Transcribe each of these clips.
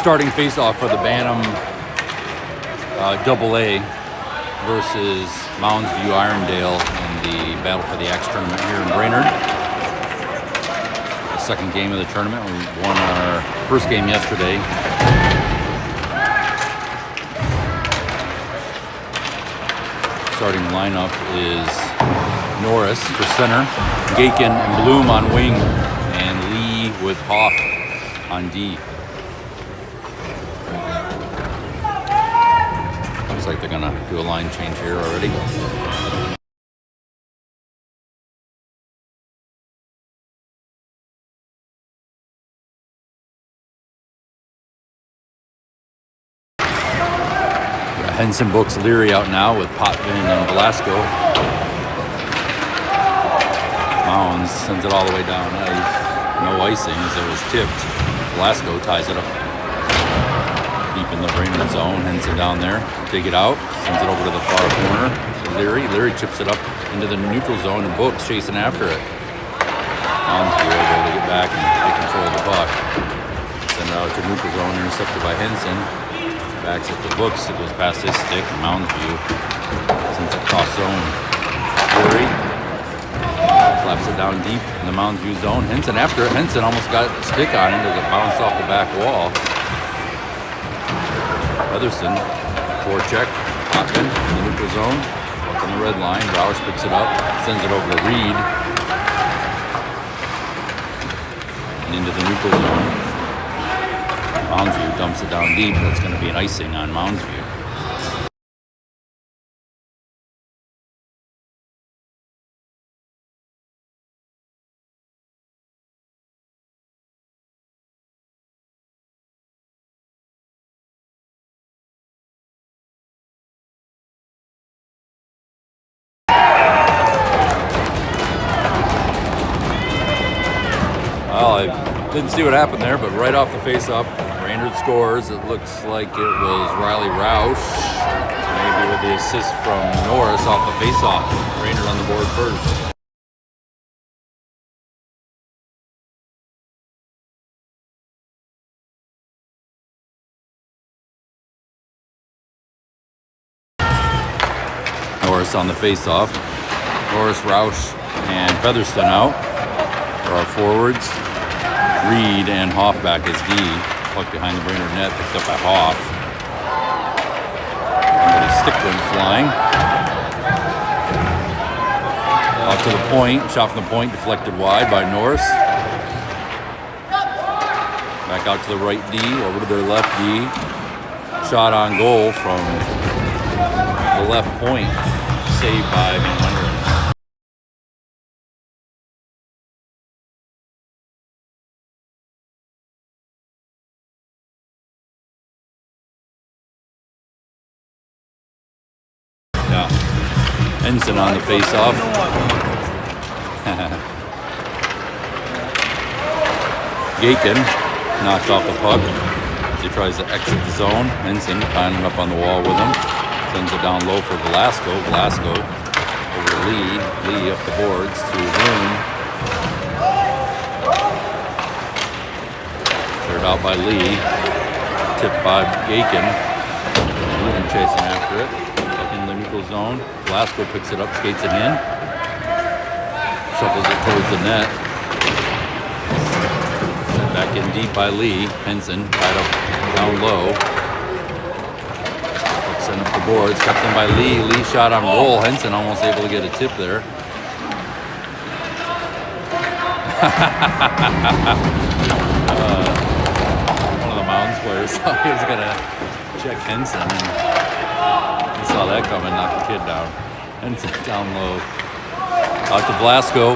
starting face-off for the Bantam AA versus Moundsview Irondale in the Battle for the Axe tournament here in Brainerd. The second game of the tournament. We won our first game yesterday. Starting lineup is Norris for center, Gaken and Bloom on wing, and Lee with Hoff on D. Looks like they're gonna do a line change here already. Henson books Leary out now with Potvin and Velasco. Mounds sends it all the way down ice. No icing as it was tipped. Velasco ties it up deep in the Brainerd zone. Henson down there. Dig it out. Sends it over to the far corner to Leary. Leary chips it up into the neutral zone and Books chasing after it. Moundsview able to get back and take control of the puck. Send it out to neutral zone. Intercepted by Henson. Backs at the Books. It goes past his stick. And Moundsview sends it cross zone. Leary slaps it down deep in the Moundsview zone. Henson after it. Henson almost got a stick on it as it bounced off the back wall. Featherston, forecheck, Potvin in the neutral zone, up on the red line. Roush picks it up, sends it over to Reed, and into the neutral zone. Moundsview dumps it down deep. That's going to be an icing on Moundsview. Well, I didn't see what happened there, but right off the face-off, Brainerd scores. It looks like it was Riley Roush, maybe with the assist from Norris off the face-off. Brainerd on the board first. Norris on the face-off. Norris, Roush, and Featherston out for our forwards. Reed and Hoff back as D. Puck behind the Brainerd net, picked up by Hoff. Somebody's stick went flying. Out to the point, shot from the point, deflected wide by Norris. Back out to the right D, over to their left D. Shot on goal from the left point, saved by Montgomery. Henson on the face-off. Gaken knocked off the puck as he tries to exit the zone. Henson climbing up on the wall with him. Sends it down low for Velasco. Velasco over to Lee. Lee up the boards to Bloom. Cleared out by Lee. Tipped by Gaken. Bloom chasing after it. In the neutral zone. Velasco picks it up, skates it in. Shuffles it towards the net. Sent back in deep by Lee. Henson tied up down low. Send up the boards. Kept in by Lee. Lee shot on goal. Henson almost able to get a tip there. One of the Mounds players thought he was going to check Henson. And saw that coming, knocked the kid down. Henson down low. Out to Velasco.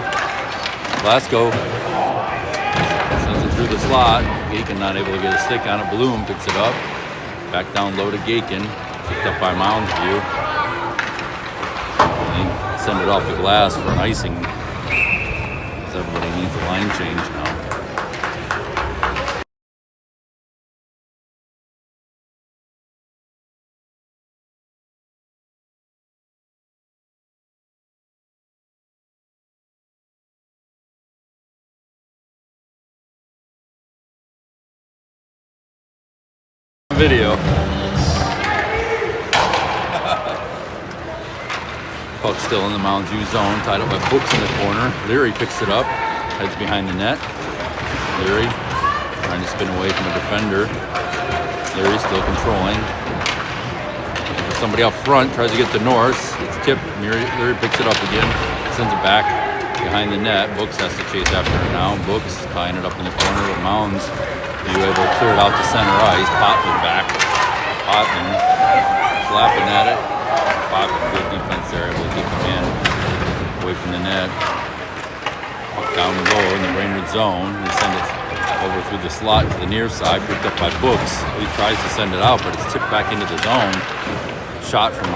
Velasco sends it through the slot. Gaken not able to get a stick on it. Bloom picks it up. Back down low to Gaken. Picked up by Moundsview. And they send it off the glass for an icing. Because everybody needs a line change now. video. Puck still in the Moundsview zone, tied up by Books in the corner. Leary picks it up, heads behind the net. Leary trying to spin away from a defender. Leary still controlling. Somebody out front tries to get to Norris. It's tipped. Leary picks it up again, sends it back behind the net. Books has to chase after it now. Books tying it up in the corner, but Mounds be able to clear it out to center ice. Potman back. Potman slapping at it. Potman, good defense there, able to keep him in away from the net. Puck down low in the Brainerd zone. They send it over through the slot to the near side, picked up by Books. He tries to send it out, but it's tipped back into the zone. Shot from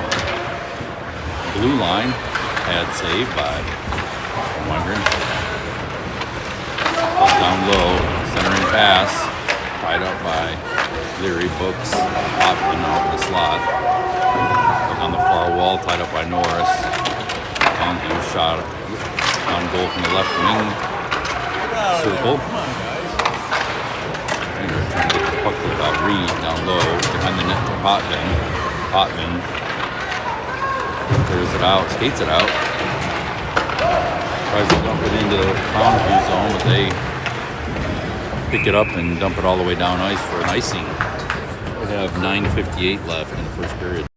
blue line. Pad save by Wengren. Down low, centering pass. Tied up by Leary. Books. Potman out of the slot. On the far wall, tied up by Norris. Bantam shot on goal from the left wing circle. Brainerd trying to get the puck without Reed down low behind the net for Potman. Potman clears it out, skates it out. Tries to dump it into the Moundsview zone, but they pick it up and dump it all the way down ice for an icing. We have 9:58 left in the first period.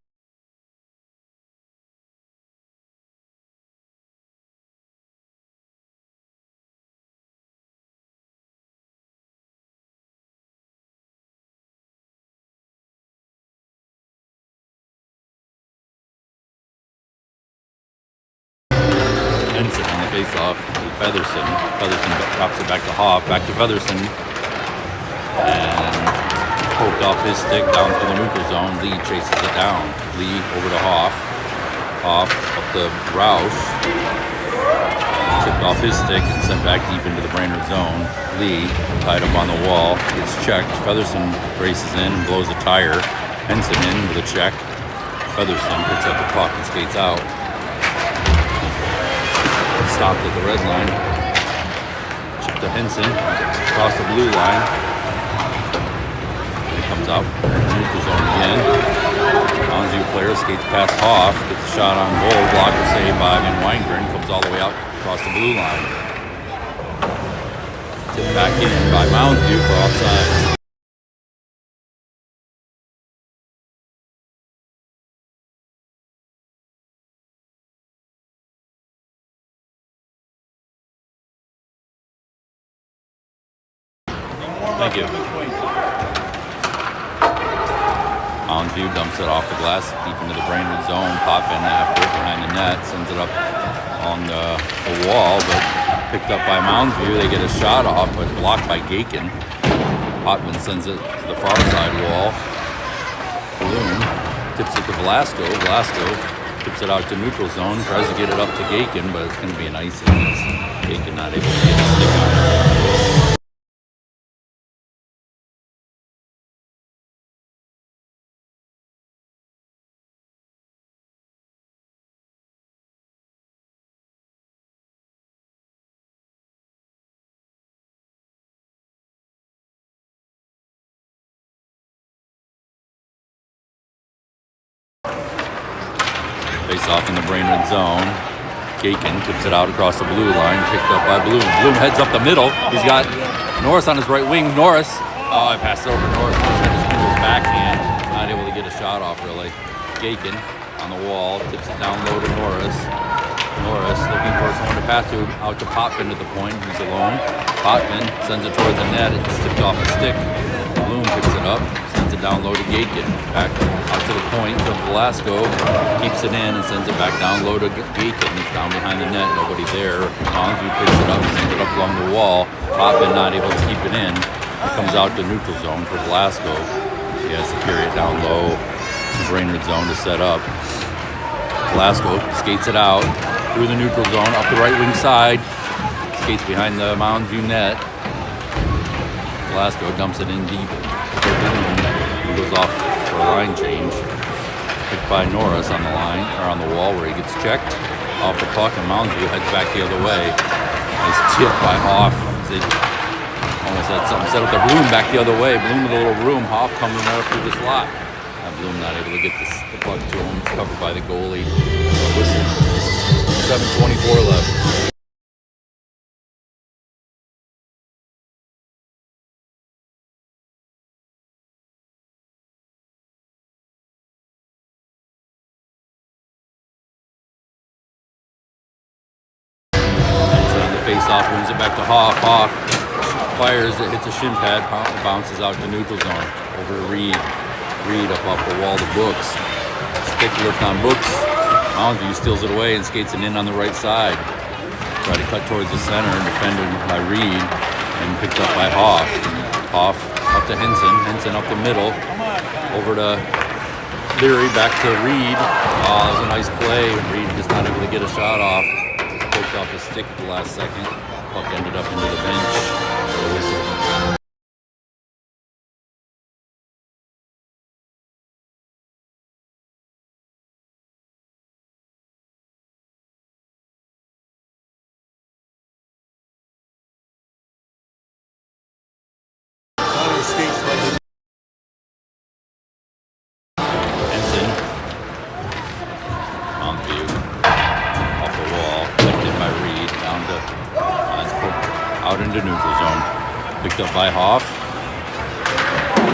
Henson on the face-off to Featherson. Featherson drops it back to Hoff, back to Featherson. And poked off his stick down to the neutral zone. Lee chases it down. Lee over to Hoff. Hoff up to Roush. Tipped off his stick and sent back deep into the Brainerd zone. Lee tied up on the wall. Gets checked. Featherson races in and blows a tire. Henson in with a check. Featherson picks up the puck and skates out. Stopped at the red line. Chip to Henson. Across the blue line. He comes out. Neutral zone again. Moundsview player skates past Hoff. Gets a shot on goal. Blocker saved by Wengren. Comes all the way out across the blue line. Tipped back in by Moundsview for offside. Thank you. Moundsview dumps it off the glass deep into the Brainerd zone. Potman after it behind the net. Sends it up on the wall, but picked up by Moundsview. They get a shot off, but blocked by Gakin. Potman sends it to the far side wall. Bloom tips it to Velasco. Velasco tips it out to neutral zone. Tries to get it up to Gakin, but it's going to be an icing. Gakin not able to get a stick on it. Face off in the Brainerd zone. Gakin tips it out across the blue line, picked up by Bloom. Bloom heads up the middle. He's got Norris on his right wing. Norris, I passed it over to Norris. Norris had his finger backhand. Not able to get a shot off really. Gakin on the wall, tips it down low to Norris. Norris looking for someone to pass to, out to Potman at the point. He's alone. Potman sends it towards the net. It's tipped off a stick. Bloom picks it up, sends it down low to Gakin. Back out to the point to Velasco. Keeps it in and sends it back down low to Gakin. It's down behind the net. Nobody there. Moundsview picks it up, sends it up along the wall. Potman not able to keep it in. It comes out to neutral zone for Velasco. He has to carry it down low to Brainerd zone to set up. Velasco skates it out through the neutral zone, up the right wing side. Skates behind the Moundsview net. Velasco dumps it in deep. He goes off for a line change. Picked by Norris on the line, or on the wall where he gets checked. Off the puck, and Moundsview heads back the other way. Nice tip by Hoff. They almost Set something set up there. Bloom back the other way. Bloom with a little room. Hoff coming right up through the slot. Bloom not able to get the puck to him. Covered by the goalie. Whistle. 7:24 left. Face off, wins it back to Hoff. Hoff fires, it hits a shin pad, bounces out to neutral zone. Over to Reed. Reed up off the wall to Books. Stick lift on Books. Moundsview steals it away and skates it in on the right side. Try to cut towards the center, defended by Reed and picked up by Hoff. Hoff up to Henson. Henson up the middle. Over to Leary, back to Reed. Oh, that was a nice play. Reed just not able to get a shot off. Poked off his stick at the last second. Puck ended up into the bench. The whistle. Henson. Moundsview. Off the wall. Lifted by Reed. Down to it's poked out into neutral zone. Picked up by Hoff.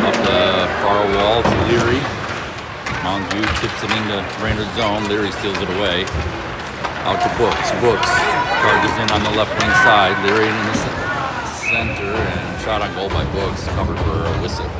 Up the far wall to Leary. Moundsview tips it into Brainerd zone. Leary steals it away. Out to Books. Books charges in on the left wing side. Leary in the center and shot on goal by Books. Covered for a whistle.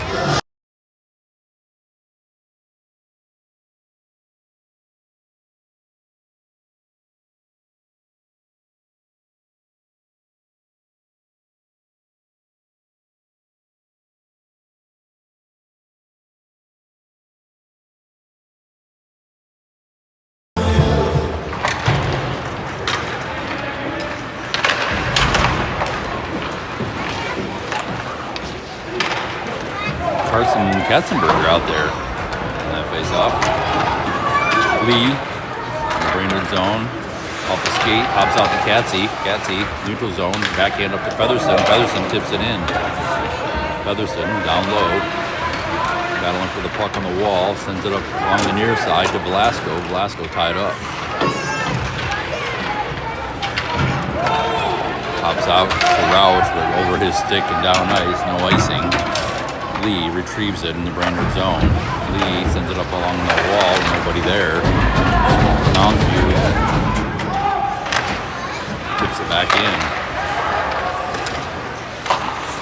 Carson Katzenberger out there in that face-off. Lee, Brainerd zone, off the skate, hops out to Katsy. Katsy, neutral zone, backhand up to Featherston. Featherston tips it in. Featherston down low, battling for the puck on the wall, sends it up along the near side to Velasco. Velasco tied up. Hops out to Roush, but over his stick and down ice, no icing. Lee retrieves it in the Brainerd zone. Lee sends it up along the wall, nobody there. Moundsview tips it back in.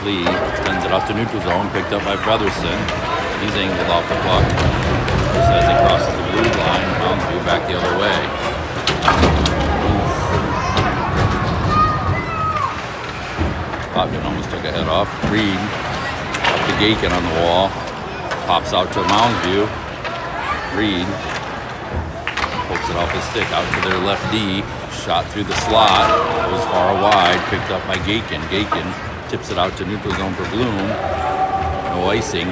Lee sends it out to neutral zone, picked up by Featherston. He's angled off the puck. Just as he crosses the blue line, Moundsview back the other way. Botkin almost took a head off. Reed to Gaken on the wall, pops out to Moundsview. Reed pokes it off his stick out to their left D, shot through the slot, goes far wide, picked up by Gaken. Gaken tips it out to neutral zone for Bloom. No icing.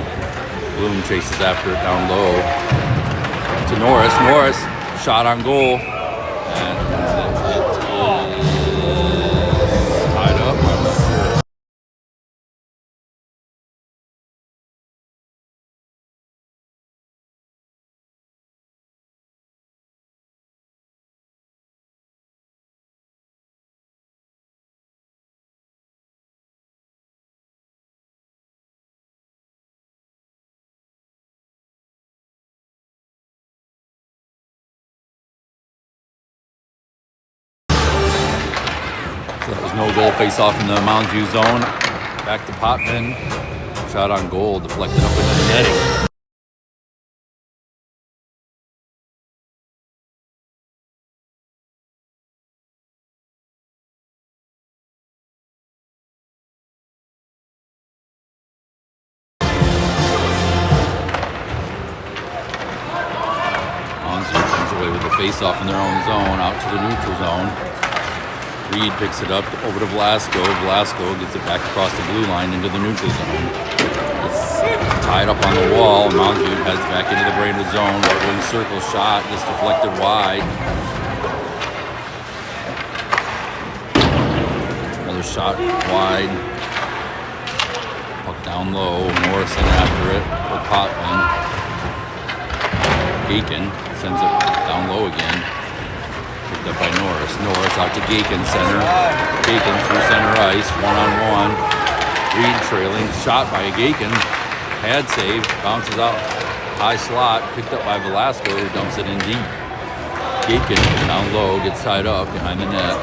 Bloom chases after it down low to Norris. Norris shot on goal, and it is tied up. I'm not sure. So that was no goal face-off in the Moundsview zone. Back to Potvin. Shot on goal, deflected up into the netting. Moundsview comes away with the face-off in their own zone, out to the neutral zone. Reed picks it up over to Velasco. Velasco gets it back across the blue line into the neutral zone. It's tied up on the wall. Moundsview heads back into the Brainerd zone. Right wing circle shot, just deflected wide. Another shot wide. down low. Morrison after it with Potman. Gakin sends it down low again. Picked up by Norris. Norris out to Gakin center. Gakin through center ice. One-on-one. Reed trailing. Shot by Gakin. Pad save. Bounces out. High slot. Picked up by Velasco, who dumps it in deep. Gakin down low. Gets tied up behind the net.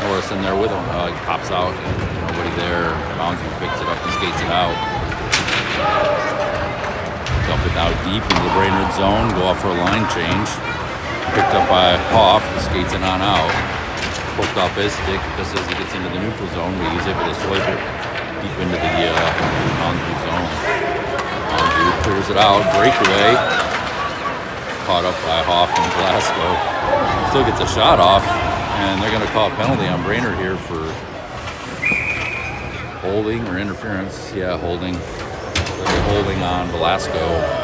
Norris in there with him. Pops out. Nobody there. Moundsview picks it up and skates it out. Dump it out deep into the Brainerd zone. Go off for a line change. Picked up by Hoff. Skates it on out. Poked off his stick just as he gets into the neutral zone. But he's able to swipe it deep into the Moundsview zone. Moundsview clears it out. Breakaway. Caught up by Hoff and Glasgow. Still gets a shot off. And they're going to call a penalty on Brainerd here for holding or interference. Yeah, holding. They're holding on Velasco.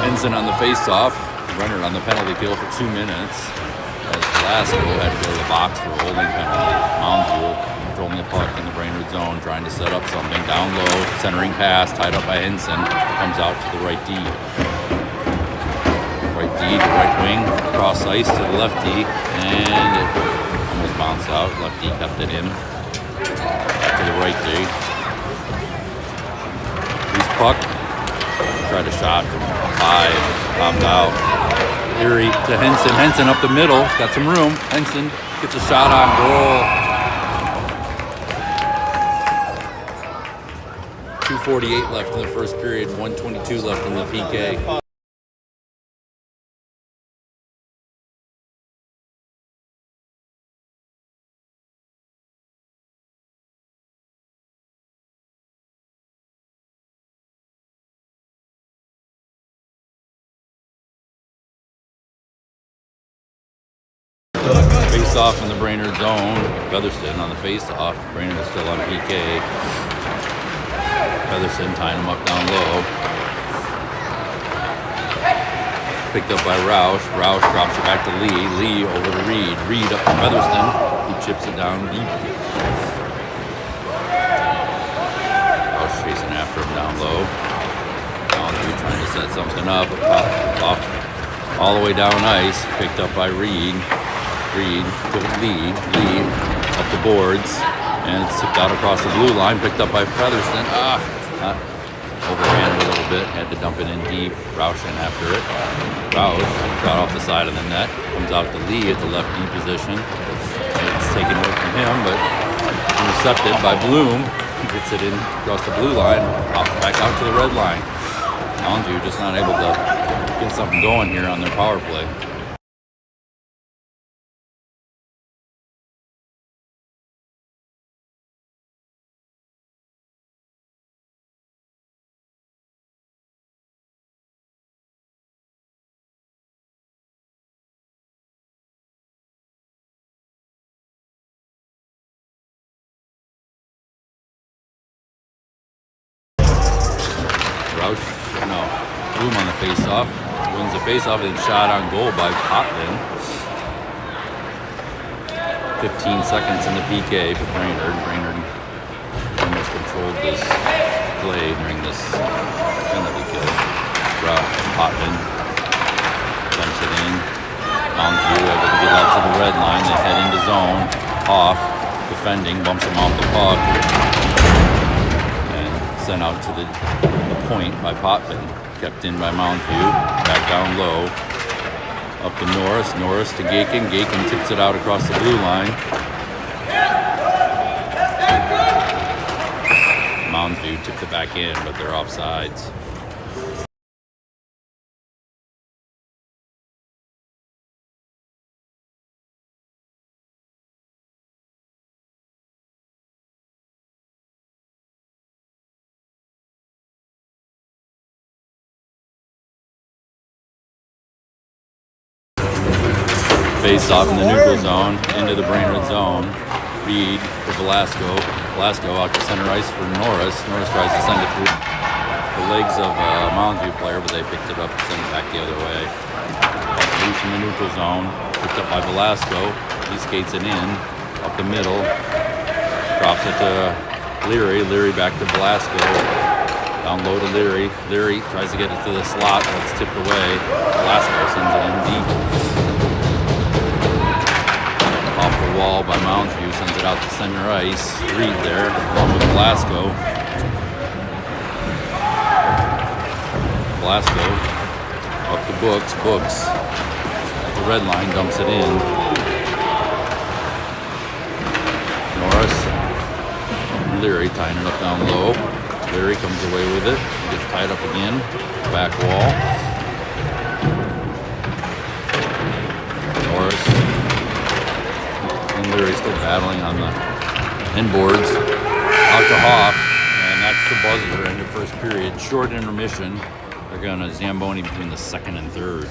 Ensign on the face-off. Runner on the penalty kill for 2 minutes. As Velasco had to go to the box for a holding penalty. Moundsview controlling the puck in the Brainerd zone, trying to set up something down low. Centering pass, tied up by Ensign. Comes out to the right D. Right D to right wing. Cross ice to the left D. And it almost bounced out. Left D kept it in. To the right D. Loose puck. Tried a shot from 5, popped out. Erie to Henson. Henson up the middle. Got some room. Henson gets a shot on goal. 2:48 left in the first period. 1:22 left in the PK. Face-off in the Brainerd zone. Featherston on the face-off. Brainerd is still on PK. Featherston tying him up down low. Picked up by Roush. Roush drops it back to Lee. Lee over to Reed. Reed up to Featherston. He chips it down deep. Roush chasing after him down low. Moundsview trying to set something up. Off all the way down ice. Picked up by Reed. Reed to Lee. Lee up the boards. And it's tipped out across the blue line. Picked up by Featherston. Overran a little bit. Had to dump it in deep. Roush in after it. Roush shot off the side of the net. Comes out to Lee at the left D position. It's taken away from him, but intercepted by Bloom. He gets it in across the blue line. Pops back out to the red line. Moundsview just not able to get something going here on their power play. Bloom on the face-off. Wins the face-off and shot on goal by Potman. 15 seconds in the PK for Brainerd. Brainerd almost controlled this play during this penalty kill. Potman dumps it in. Moundsview able to get out to the red line. They head into zone. Off, defending, bumps him off the puck. And sent out to the point by Potman. Kept in by Moundsview. Back down low. Up to Norris. Norris to Gakin. Gakin tips it out across the blue line. Moundsview tipped it back in, but they're offsides. face off in the neutral zone into the Brainerd zone. Reed for Velasco. Velasco out to center ice for Norris. Norris tries to send it through the legs of a Moundsview player, but they picked it up and sent it back the other way. Loose in the neutral zone. Picked up by Velasco. He skates it in. Up the middle. Drops it to Leary. Leary back to Velasco. Down low to Leary. Leary tries to get it to the slot, but it's tipped away. Velasco sends it in deep. Off the wall by Moundsview, sends it out to center ice. Reed there, along with Velasco. Velasco up to Books. Books at the red line, dumps it in. Norris. Leary tying it up down low. Leary comes away with it. Gets tied up again. Back wall. Norris. And Leary still battling on the inboards. Out to Hoff. And that's the buzzer in the first period. Short intermission. They're going to Zamboni between the second and third.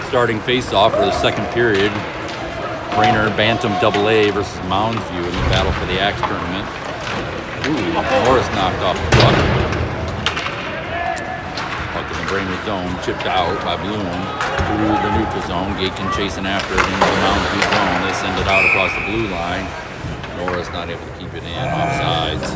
Starting face-off for the second period. Brainerd Bantam AA versus Moundsview in the battle for the Axe tournament. Morris knocked off the puck. Puck in the Brainerd zone, chipped out by Bloom through the neutral zone. Gaitkin chasing after it into the Moundsview zone. They send it out across the blue line. Morris not able to keep it in, offsides.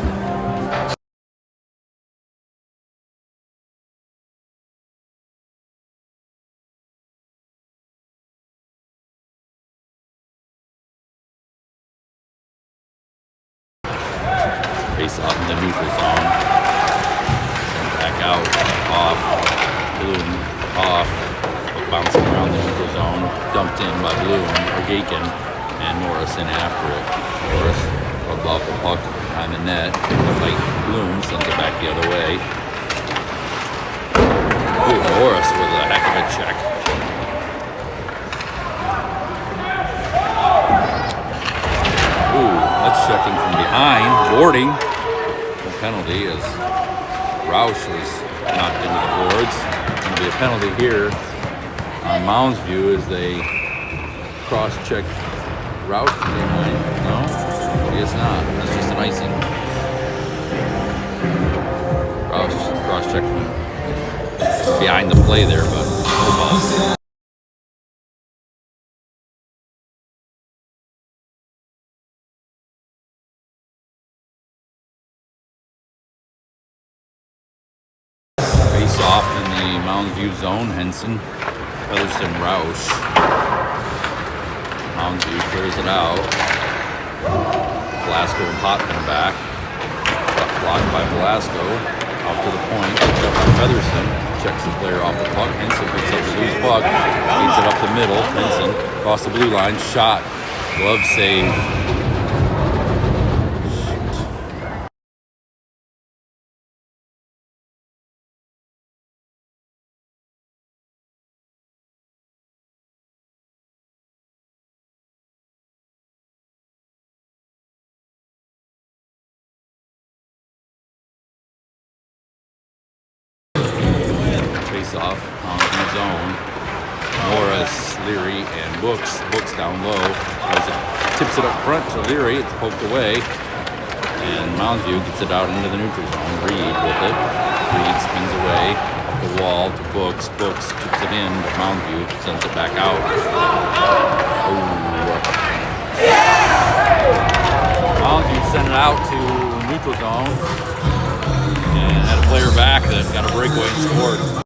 Face off in the neutral zone. Sent back out, off, Bloom, off, bouncing around the neutral zone, dumped in by Bloom, or Gaitkin, and Norris in after it. Norris rubbed off the puck behind the net, by Bloom, sends it back the other way. Norris with a heck of a check. That's checking from behind, boarding. No penalty as Roush was knocked into the boards. Going to be a penalty here on Moundsview as they cross-check Roush behind? No, I guess not. That's just an icing. Roush cross-check from behind the play there, but no ball. Face off in the Moundsview zone. Henson, Featherston, Roush. Moundsview clears it out. Velasco and Potman back. Blocked by Velasco. Out to the point. Picked up by Featherston. Checks the player off the puck. Henson picks up the loose puck. Feeds it up the middle. Henson across the blue line. Shot. Glove save. Face off on the zone. Morris, Leary, and Books. Books down low. Tips it up front to Leary. It's poked away. And Moundsview gets it out into the neutral zone. Reed with it. Reed spins away up the wall to Books. Books chips it in, but Moundsview sends it back out. Moundsview sent it out to neutral zone. And had a player back that got a breakaway and scored.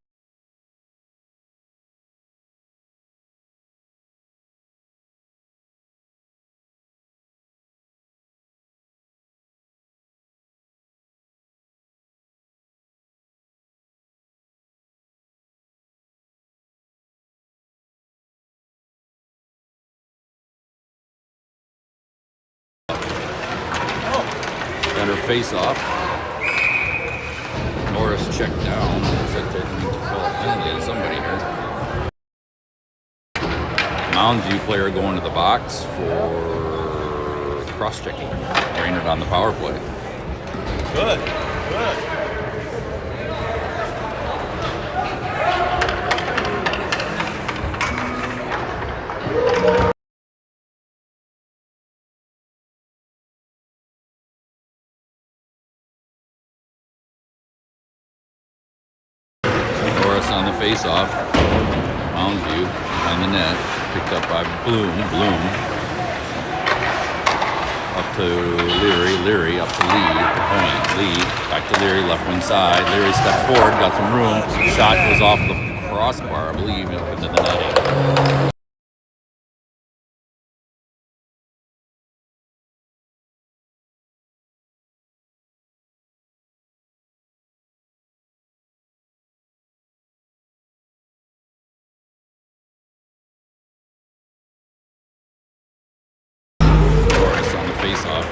Center face-off. Norris checked down. Looks like they're going to call a penalty on somebody here. Moundsview player going to the box for cross-checking. Brainerd on the power play. Good. On the face-off, Moundsview on the net, picked up by Bloom. Up to Leary. Leary up to Lee at the point. Lee back to Leary, left wing side. Leary stepped forward, got some room. Shot goes off the crossbar, I believe, up into the netting. Face-off.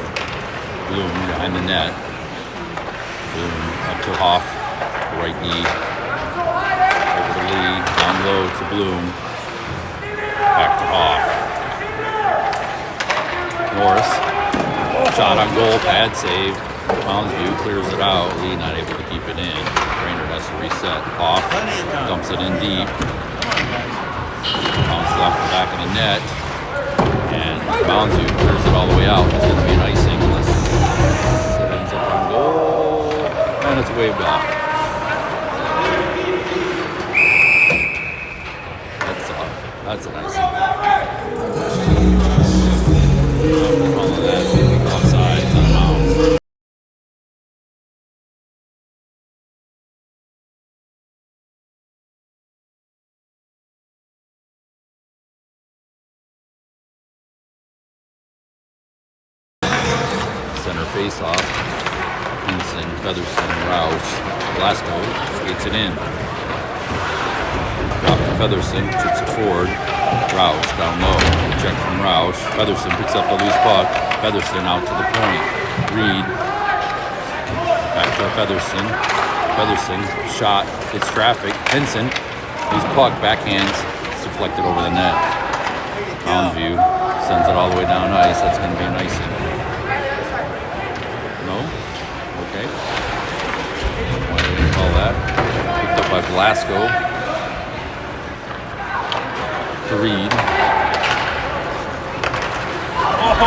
Bloom behind the net. Bloom up to Hoff, right knee. Over to Lee, down low to Bloom. Back to Hoff. Norris. Shot on goal, pad save. Moundsview clears it out. Lee not able to keep it in. Brainerd has to reset. Hoff dumps it in deep. Bounces off the back of the net. And Moundsview clears it all the way out. It's going to be an icing unless it ends up on goal. And it's waved off. That's an icing. I'm calling that offside on Mounds. Center face-off. Henson, Featherston, Roush. Velasco skates it in. Drop to Featherston, chips it forward. Roush down low. Check from Roush. Featherston picks up the loose puck. Featherston out to the point. Reed. Back to Featherston. Featherston shot. Hits traffic. Henson. Loose puck. Backhands. It's deflected over the net. Moundsview sends it all the way down ice. That's going to be an icing. Okay. Why do we call that? Picked up by Velasco. To Reed.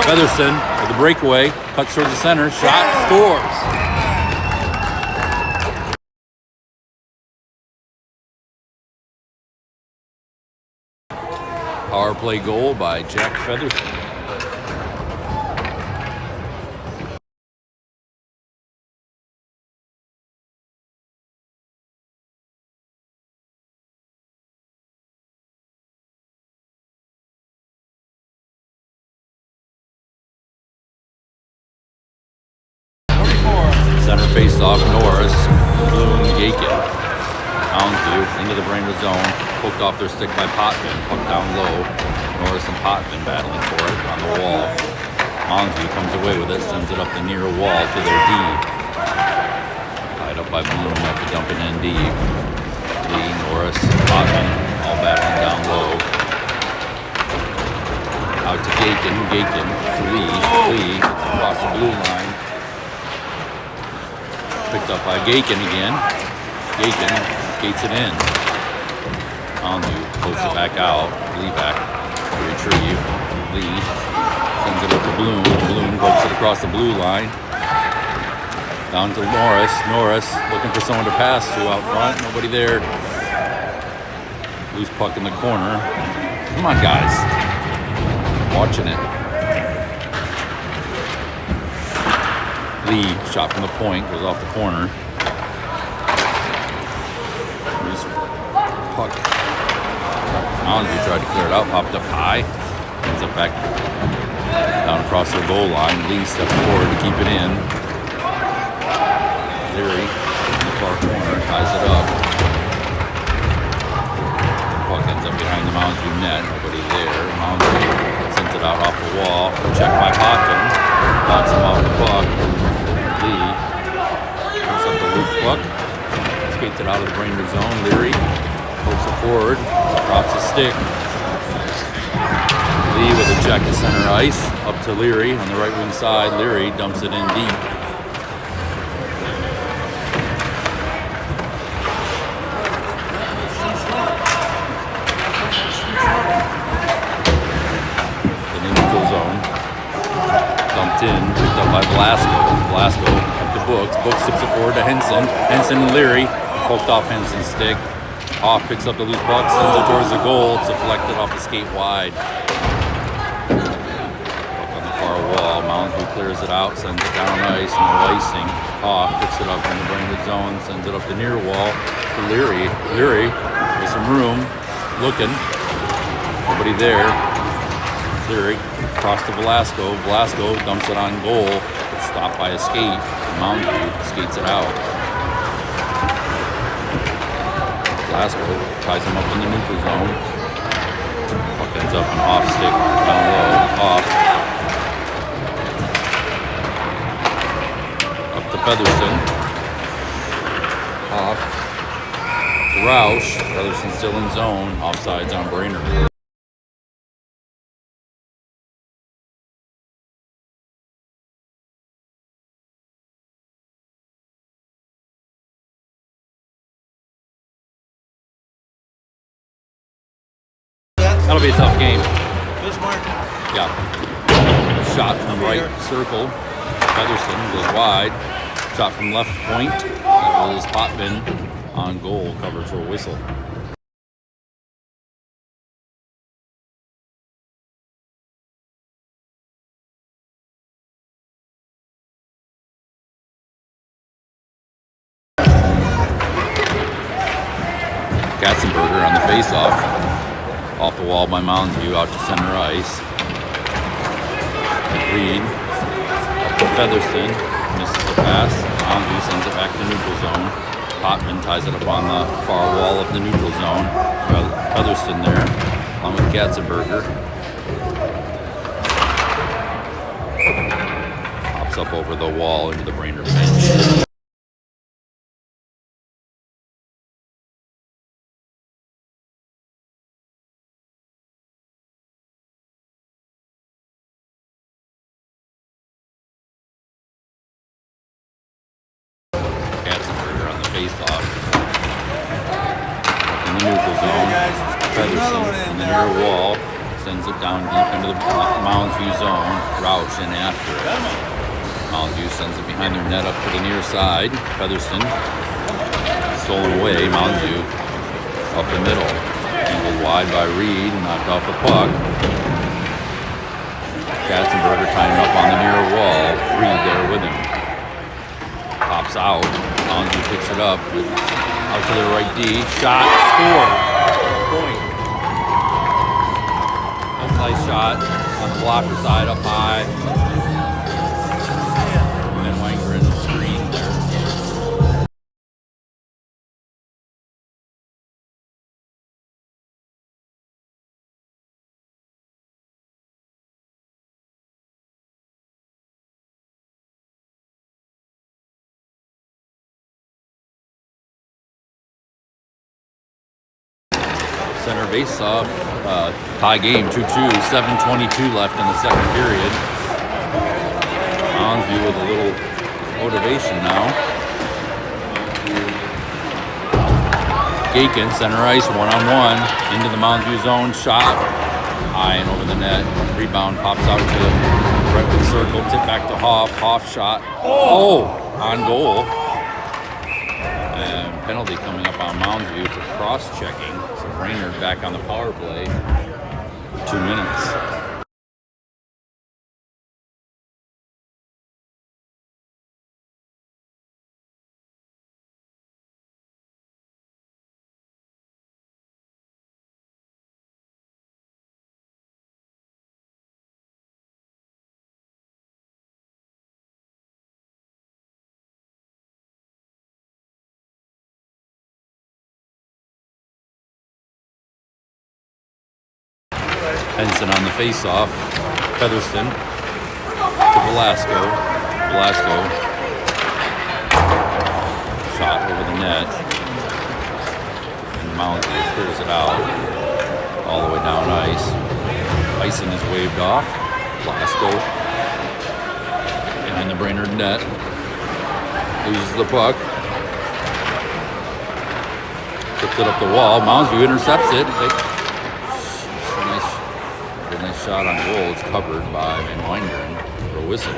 Featherston with the breakaway, cuts towards the center, shot, scores. Power play goal by Jack Featherston. Center face-off, Norris, Bloom, Gakin. Moundsview into the Brainerd zone, poked off their stick by Potvin, puck down low. Norris and Potvin battling for it on the wall. Moundsview comes away with it, sends it up the near wall to their D. Tied up by Bloom after dumping in D. Lee, Norris, Potvin, all battling down low. Out to Gakin, Gakin to Lee across the blue line. Picked up by Gakin again. Gakin skates it in. Moundsview pokes it back out. Lee back to retrieve. Lee sends it up to Bloom. Bloom pokes it across the blue line. Down to Norris. Norris looking for someone to pass to out front. Nobody there. Loose puck in the corner. Come on, guys. Watching it. Lee shot from the point, goes off the corner. Loose puck. Moundsview tried to clear it out, popped up high. Ends up back down across their goal line. Lee steps forward to keep it in. Leary in the far corner, ties it up. Puck ends up behind the Moundsview net, nobody there. Moundsview sends it out off the wall. Checked by Potvin. Knocks him off the puck. Lee picks up the loose puck, skates it out of the Brainerd zone. Leary pokes it forward, drops a stick. Lee with a check to center ice, up to Leary on the right wing side. Leary dumps it in deep. In the neutral zone. Dumped in, picked up by Blasco. Blasco up to Books. Books tips it forward to Henson. Henson and Leary poked off Henson's stick. Off picks up the loose puck, sends it towards the goal. It's deflected off the skate wide. Puck on the far wall. Moundsview clears it out, sends it down ice. No icing. Off picks it up in the Brainerd zone, sends it up the near wall to Leary. Leary with some room, looking. Nobody there. Leary across to Velasco. Velasco dumps it on goal. It's stopped by a skate. Moundsview skates it out. Velasco ties him up in the neutral zone. Puck ends up an off stick down low. Off. Up to Featherston. Off. To Roush. Featherston still in zone. Offsides on Brainerd. That'll be a tough game. Yeah. Shot from right circle. Featherston goes wide. Shot from left point. That was Potvin on goal, covered for a whistle. Katzenberger on the face-off. Off the wall by Moundsview, out to center ice. Reed up to Featherston, misses the pass. Moundsview sends it back to neutral zone. Potvin ties it up on the far wall of the neutral zone. Featherston there, along with Katzenberger. Pops up over the wall into the Brainerd bench. Face-off in the neutral zone. Featherston in the near wall. sends it down deep into the Moundsview zone. Roush in after it. Moundsview sends it behind their net up to the near side. Featherston stolen away. Moundsview up the middle. Angled wide by Reed. Knocked off the puck. Katzenberger tying it up on the near wall. Reed there with him. Pops out. Moundsview picks it up. Out to the right D. Shot. Score. Point. Nice shot on the blocker side up high. And then Wanger in the screen there. Center face off. Tie game, 2-2, 7:22 left in the second period. Moundsview with a little motivation now. Gakin, center ice, one-on-one, into the Moundsview zone, shot, high and over the net. Rebound pops out to the right wing circle, tip back to Hoff. Hoff shot, on goal. And penalty coming up on Moundsview for cross-checking. So Brainerd back on the power play. 2 minutes. Henson on the face-off. Featherston to Velasco. Velasco. Shot over the net. And Moundsview clears it out. All the way down ice. Icing is waved off. Velasco behind the Brainerd net. Loses the puck. Tips it up the wall. Moundsview intercepts it. Nice shot on goal. It's covered by Van Wingeren for a whistle.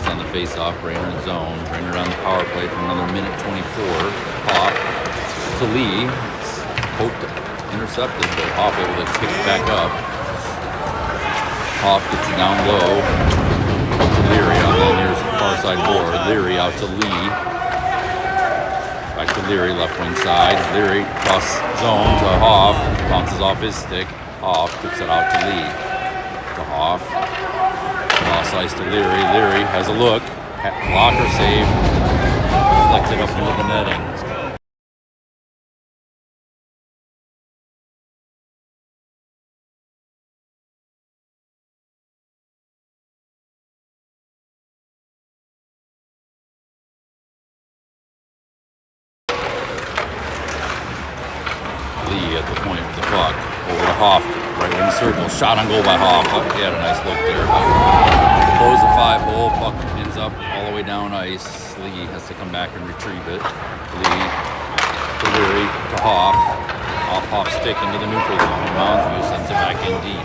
On the face-off, Brainerd zone. Brainerd on the power play for another minute 24. Hoff to Lee. It's poked, intercepted, but Hoff able to kick it back up. Hoff gets it down low. Up to Leary on the near far side board. Leary out to Lee. Back to Leary, left wing side. Leary cross zone to Hoff. Bounces off his stick. Hoff gives it out to Lee. To Hoff. Lost ice to Leary. Leary has a look. Blocker save. Deflected up into the netting. Lee at the point with the puck. Over to Hoff. Right wing circle. Shot on goal by Hoff. He had a nice look there. Close the 5-hole. Puck ends up all the way down ice. Lee has to come back and retrieve it. Lee to Leary to Hoff. Off Hoff's stick into the neutral zone. Moundsview sends it back in deep.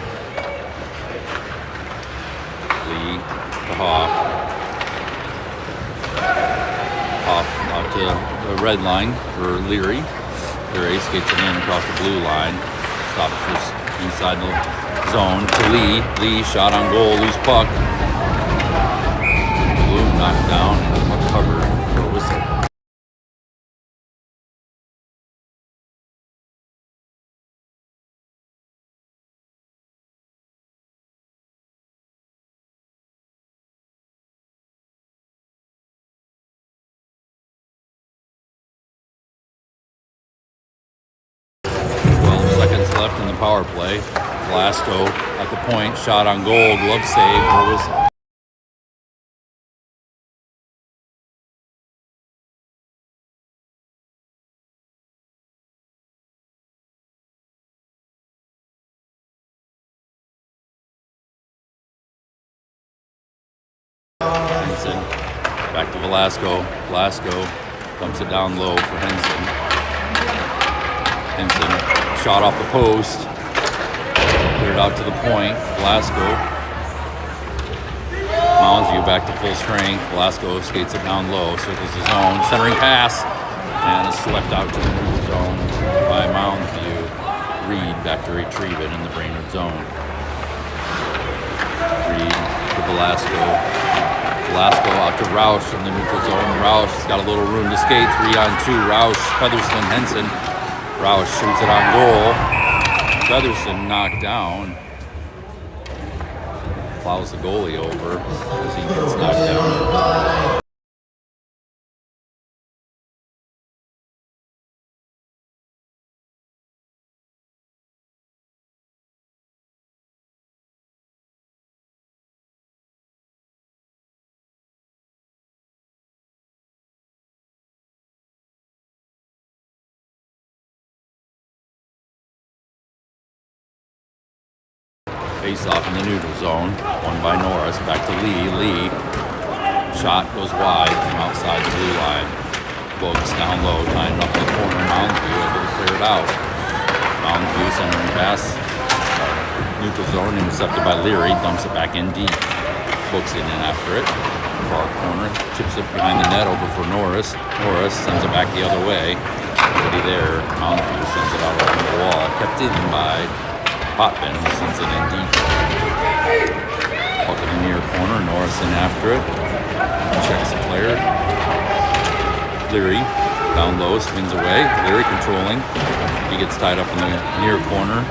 Lee to Hoff. Hoff out to the red line for Leary. Leary skates it in across the blue line. Stops just inside the zone to Lee. Lee shot on goal, loose puck. Blue knocked down and puck covered for a whistle. Left in the power play. Velasco at the point, shot on goal, glove save, for a whistle. Henson. Back to Velasco. Velasco dumps it down low for Henson. Henson shot off the post. Cleared out to the point. Velasco. Moundsview back to full strength. Velasco skates it down low. Circles the zone. Centering pass. And is swept out to the neutral zone by Moundsview. Reed back to retrieve it in the Brainerd zone. Reed to Velasco. Velasco out to Roush in the neutral zone. Roush's got a little room to skate. 3-on-2. Roush, Featherston, Henson. Roush shoots it on goal. Featherston knocked down. Plows the goalie over as he gets knocked down. Face off in the neutral zone. Won by Norris. Back to Lee. Lee. Shot goes wide from outside the blue line. Books down low. Tying up the corner. Moundsview able to clear it out. Moundsview centering pass. Neutral zone intercepted by Leary. Dumps it back in deep. Books in after it. Far corner. Chips it behind the net over for Norris. Norris sends it back the other way. Nobody there. Moundsview sends it out along the wall. Kept in by Potman, who sends it in deep. Puck in the near corner. Norris in after it. Checks the player. Leary down low, swings away. Leary controlling. He gets tied up in the near corner.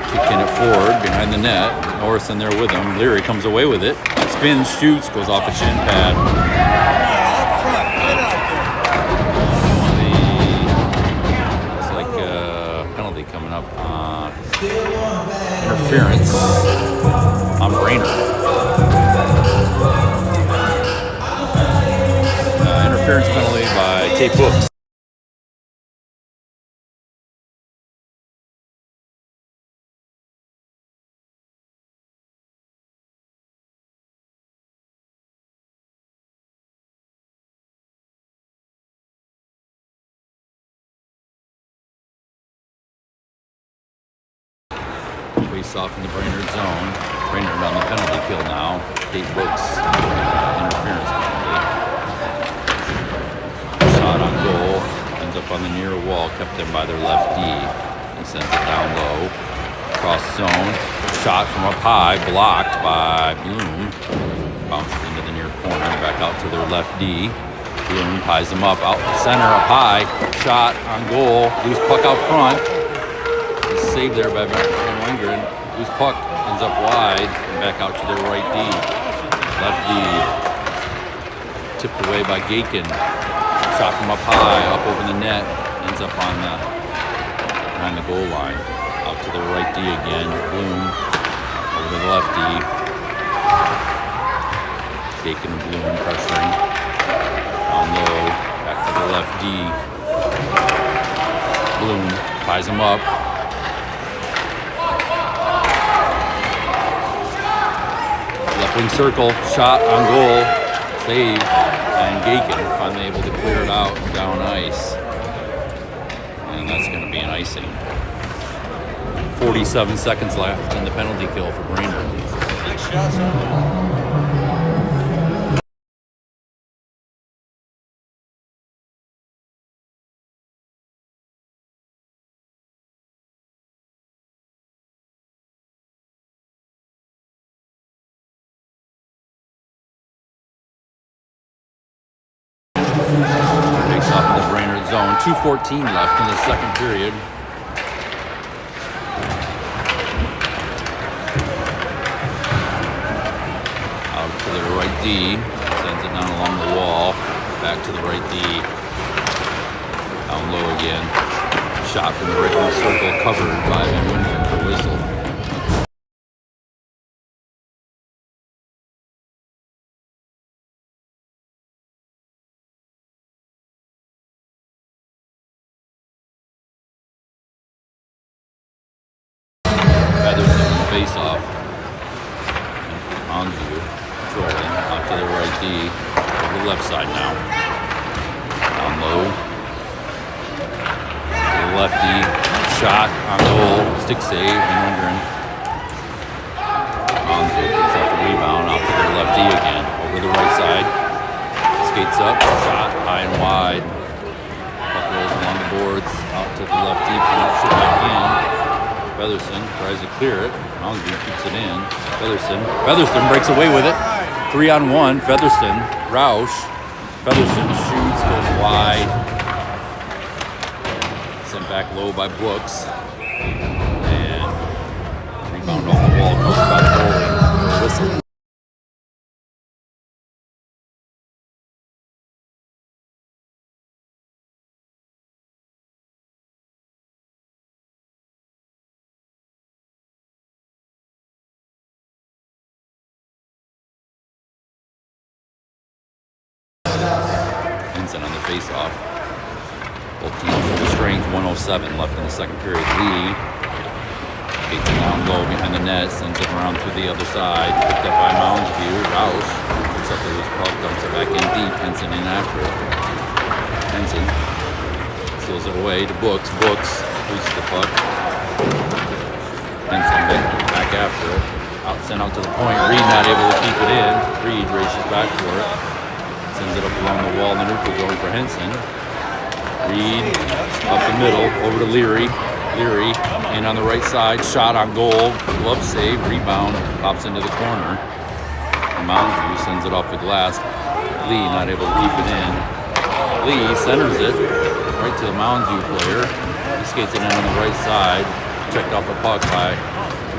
Kicking it forward behind the net. Norris in there with him. Leary comes away with it. Spins, shoots, goes off a shin pad. Coming up on interference on Brainerd. Interference penalty by Tate Books. Face off in the Brainerd zone. Brainerd on the penalty kill now. Tate Books interference penalty. Shot on goal. Ends up on the near wall. Kept in by their left D. He sends it down low. Cross zone. Shot from up high. Blocked by Bloom. Bounces into the near corner. Back out to their left D. Bloom ties them up. Out center up high. Shot on goal. Loose puck out front. Saved there by Van Wengeren, whose puck ends up wide and back out to their right D. Left D. Tipped away by Gakin. Shot from up high, up over the net. Ends up behind the goal line. Out to their right D again. Bloom over to the left D. Gakin and Bloom pressuring. Down low. Back to the left D. Bloom ties him up. Wing circle, shot on goal, save, and Gakin finally able to clear it out down ice. And that's going to be an icing. 47 seconds left in the penalty kill for Brainerd. Nice shot, sir. Takes off in the Brainerd zone. 2:14 left in the second period. Out to the right D. Sends it down along the wall. Back to the right D. Down low again. Shot from the right wing circle. Covered by Van Wengeren for whistle. Face off. Moundsview. to the right D. To the left side now. Down low. To the lefty. Shot on goal. Stick save. And Lundgren. Moundsview picks up the rebound out to the lefty again. Over the right side. Skates up. Shot high and wide. Puck rolls along the boards. Out to the lefty. Puts it back in. Featherston tries to clear it. Moundsview keeps it in. Featherston breaks away with it. 3-on-1. Featherston. Roush. Featherston shoots. Goes wide. Sent back low by Brooks. And rebound off the wall. Comes by the goalie. Whistle. On the face-off. Both teams full strength, 107 left in the second period. Lee skates it down low behind the net, sends it around to the other side. Picked up by Moundsview. Roush picks up the loose puck, dumps it back in deep. Henson in after it. Henson steals it away to Brooks. Brooks loses the puck. Henson back after it. Sent out to the point. Reed not able to keep it in. Reed races back for it. Sends it up along the wall in the neutral zone for Henson. Reed up the middle, over to Leary. Leary in on the right side, shot on goal, glove save, rebound, pops into the corner. And Moundsview sends it off the glass. Lee not able to keep it in. Lee centers it right to the Moundsview player. He skates it in on the right side. Checked off the puck by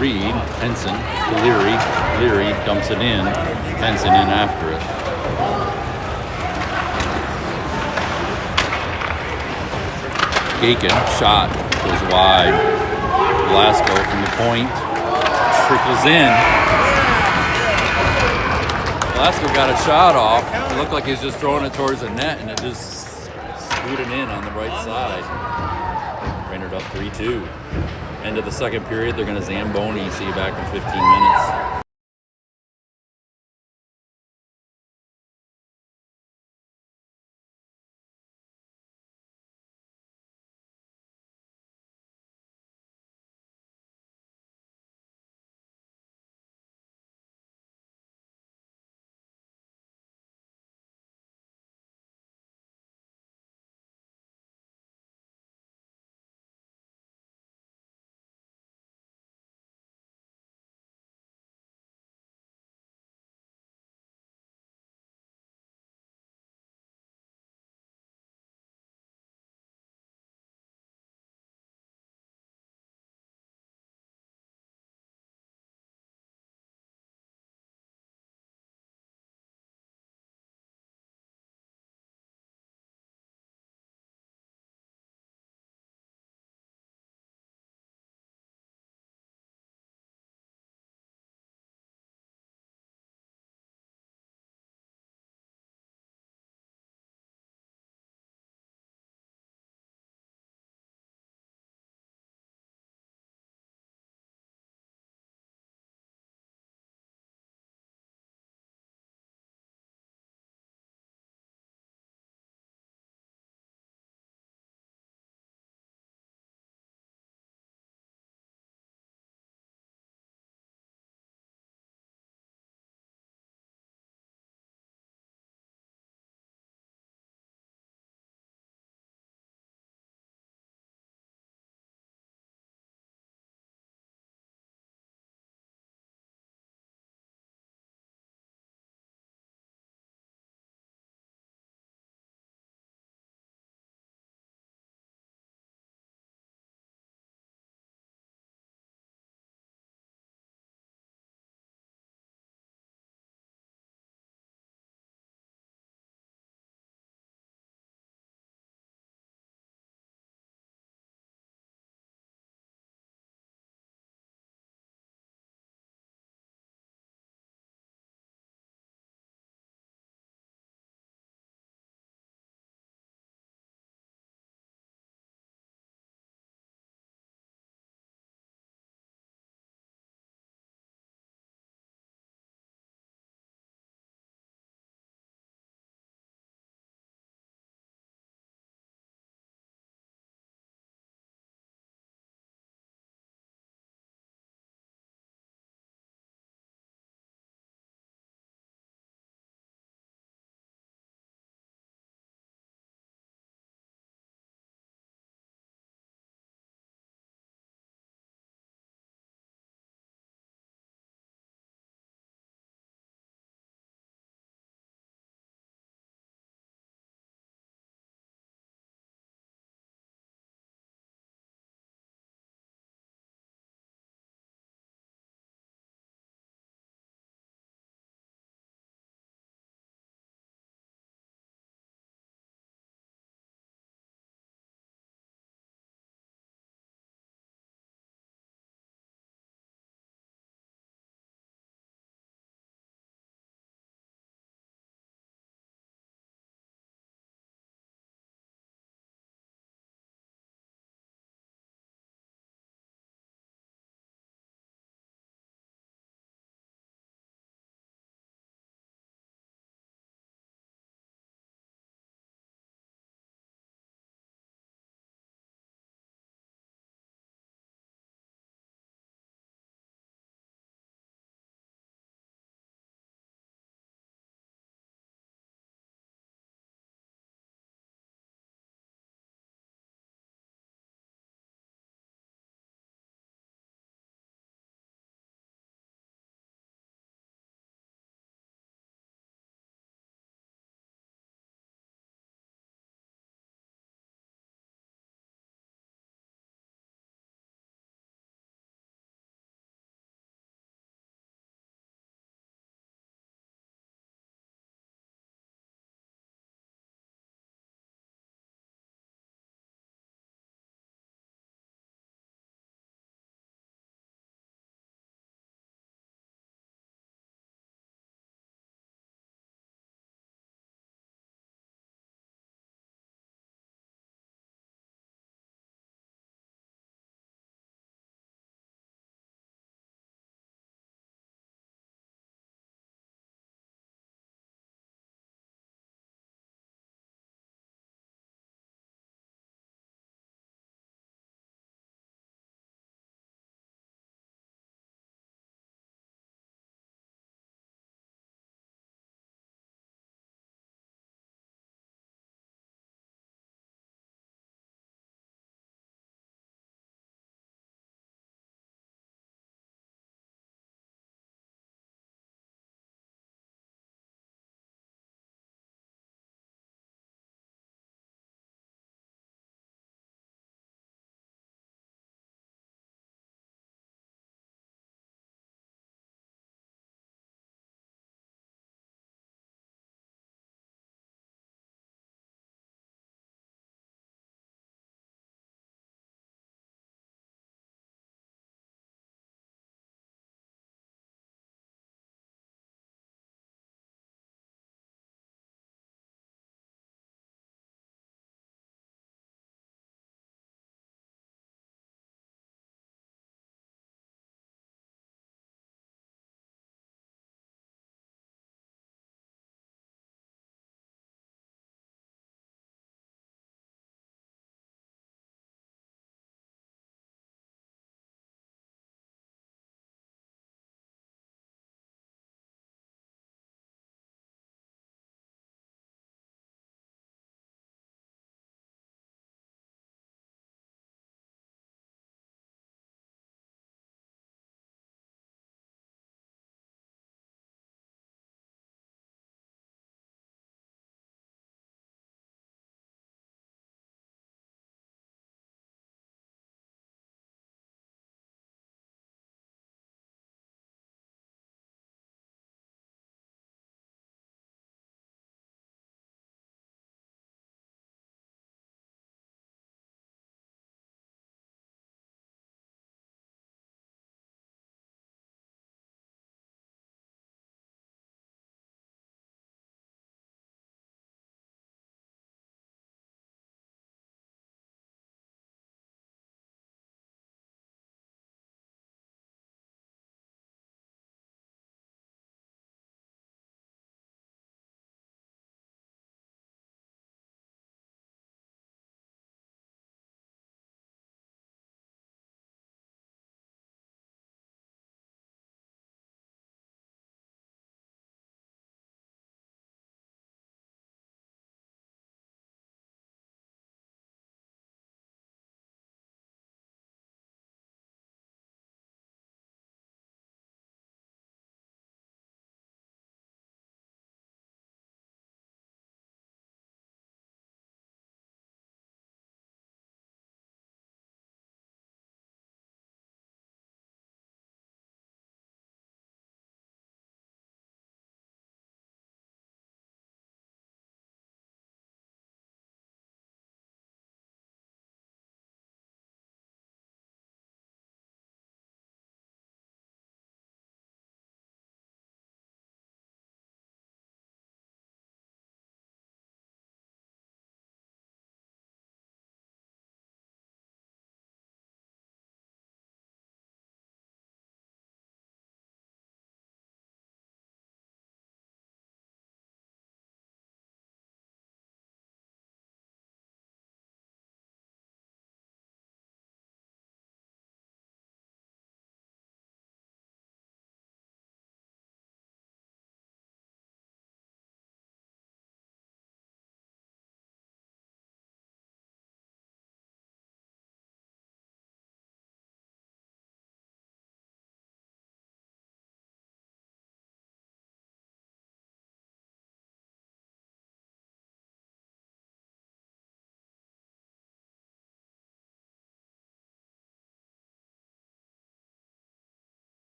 Reed. Henson to Leary. Leary dumps it in. Henson in after it. Gakin, shot, goes wide. Velasco from the point, trickles in. Velasco got a shot off. It looked like he was just throwing it towards the net, and it just scooted in on the right side. Brainerd up 3-2. End of the second period, they're going to Zamboni. See you back in 15 minutes.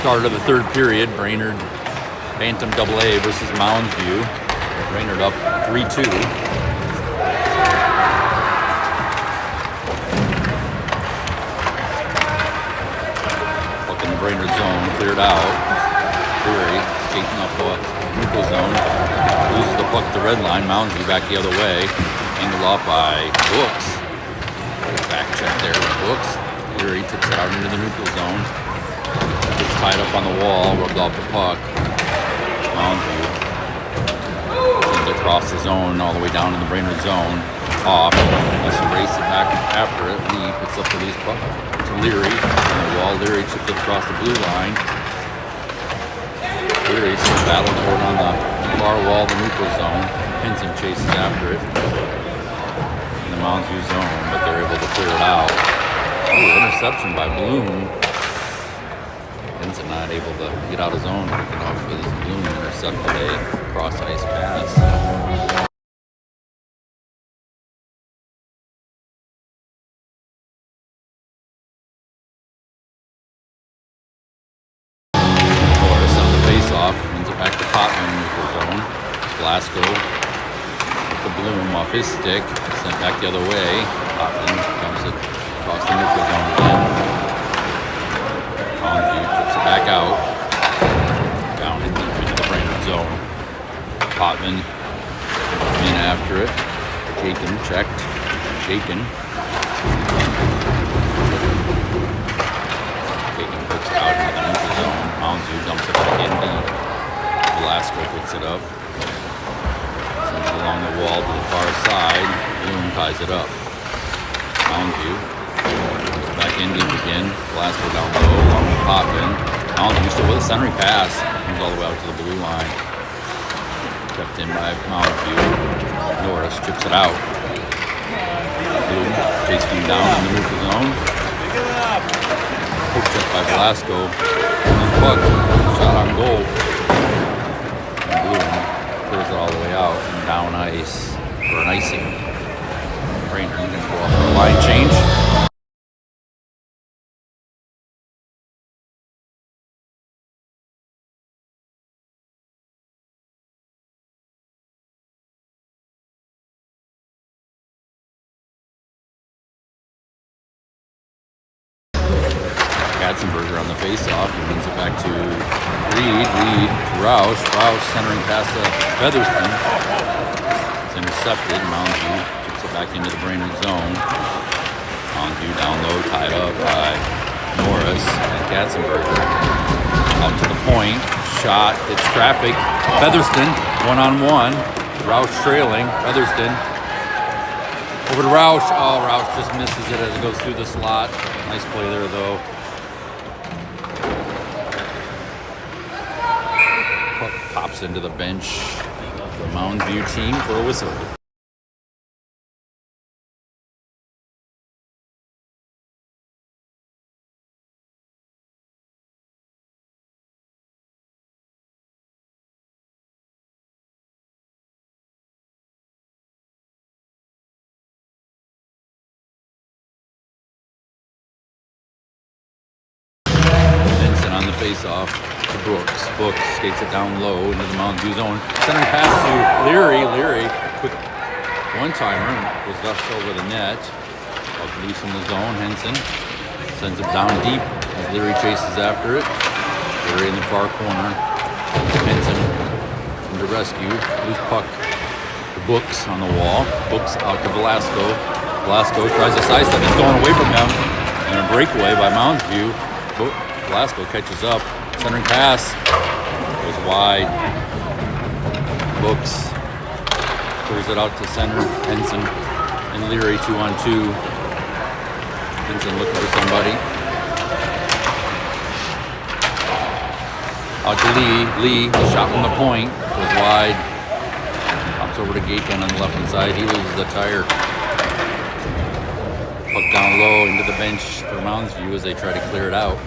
Start of the third period, Brainerd Bantam AA versus Moundsview. Brainerd up 3-2. Puck in the Brainerd zone, cleared out. Leary skating up the neutral zone, loses the puck at the red line. Moundsview back the other way, angled off by Brooks. Back check there with Brooks. Leary tips it out into the neutral zone. Gets tied up on the wall, rubbed off the puck. Moundsview sends it across the zone, all the way down in the Brainerd zone. Off. Let's race it back after it. Lee puts up the loose puck to Leary on the wall. Leary chips it across the blue line. Leary still battling for it on the far wall, the neutral zone. Henson chases after it in the Moundsview zone, but they're able to clear it out. Ooh, interception by Bloom. Henson not able to get out of zone, quick enough for this Bloom intercepted a cross ice pass. Morris on the face-off, wins it back to Potman in the neutral zone. Glasgow with the Bloom off his stick, sent back the other way. Potman dumps it across the neutral zone again. Moundsview tips it back out. Down in deep into the Brainerd zone. Potman in after it. Gaken checked. Gaken puts it out into the neutral zone. Moundsview dumps it back in deep. Velasco picks it up. Sends it along the wall to the far side. Bloom ties it up. Moundsview back in deep again. Velasco down low along with Potman. Moundsview still with a centering pass. Comes all the way out to the blue line. Kept in by Moundsview. Norris chips it out. Bloom chasing him down in the neutral zone. Hook check by Velasco. His puck. Shot on goal. And Bloom clears it all the way out and down ice for an icing. Brainerd going to go off for a line change. Katzenberger on the face-off. He wins it back to Reed. Reed to Roush. Roush centering past to Featherston. It's intercepted. Moundsview chips it back into the Brainerd zone. Moundsview down low, tied up by Norris and Katzenberger. Out to the point. Shot. It's traffic. Featherston, one-on-one. Roush trailing. Featherston over to Roush. Oh, Roush just misses it as it goes through the slot. Nice play there, though. Puck pops into the bench. The Moundsview team for a whistle. On the face-off to Brooks. Brooks skates it down low into the Moundsview zone. Centering pass to Leary. Leary, quick one-timer, was left over the net. Puck loose in the zone. Henson sends it down deep as Leary chases after it. Leary in the far corner. Henson into rescue. Loose puck to Brooks on the wall. Brooks out to Velasco. Velasco tries to sidestep. It's going away from him. And a breakaway by Moundsview. Velasco catches up. Centering pass goes wide. Brooks clears it out to center. Henson and Leary 2-on-2. Henson looking for somebody. Out to Lee. Lee, shot from the point. Goes wide. Pops over to Gaken on the left-hand side. He loses the tire. Puck down low into the bench for Moundsview as they try to clear it out.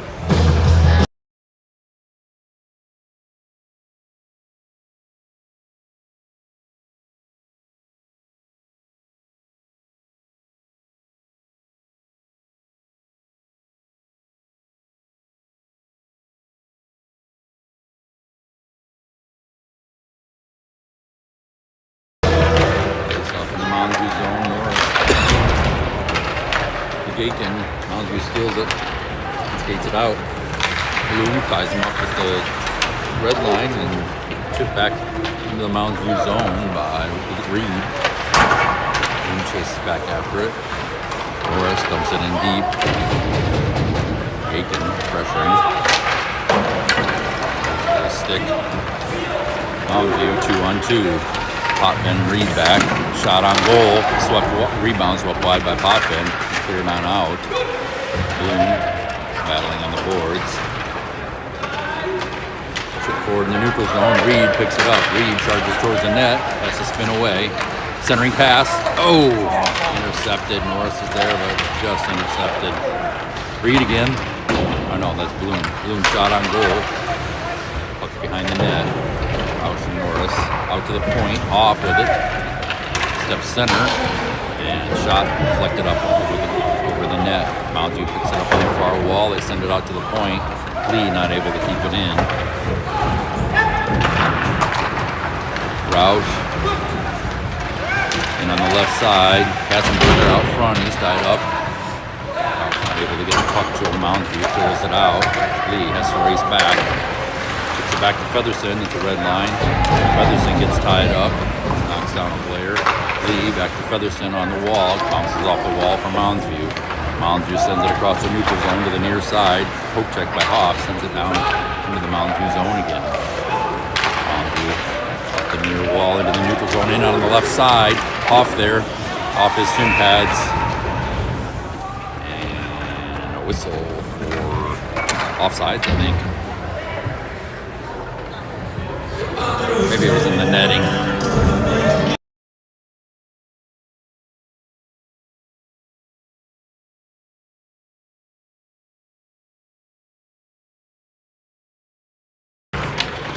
Gakin. Moundsview steals it. Skates it out. Blue ties him up with the red line and chip back into the Moundsview zone by Reed. Blue chases back after it. Morris dumps it in deep. Gakin pressuring. Stick. Moundsview 2-on-2. Potvin, Reed back. Shot on goal. Rebound swept wide by Potvin. Cleared on out. Bloom battling on the boards. Chip forward in the neutral zone. Reed picks it up. Reed charges towards the net. Has to spin away. Centering pass. Oh! Intercepted. Norris is there, but just intercepted. Reed again. Oh no, that's Bloom. Bloom shot on goal. Puck behind the net. Roush and Norris out to the point. Off with it. Step center. And shot deflected up over the net. Moundsview picks it up on the far wall. They send it out to the point. Lee not able to keep it in. Roush. And on the left side, Katzenberger out front. He's tied up. Roush not able to get the puck to him. Moundsview clears it out. Lee has to race back. Chips it back to Featherson at the red line. Featherson gets tied up. Knocks down a player. Lee back to Featherson on the wall. Bounces off the wall for Moundsview. Moundsview sends it across the neutral zone to the near side. Poke check by Hoff sends it down into the Moundsview zone again. Moundsview up the near wall into the neutral zone. In on the left side. Hoff there. Off his shin pads. And a whistle for offsides, I think. Maybe it was in the netting.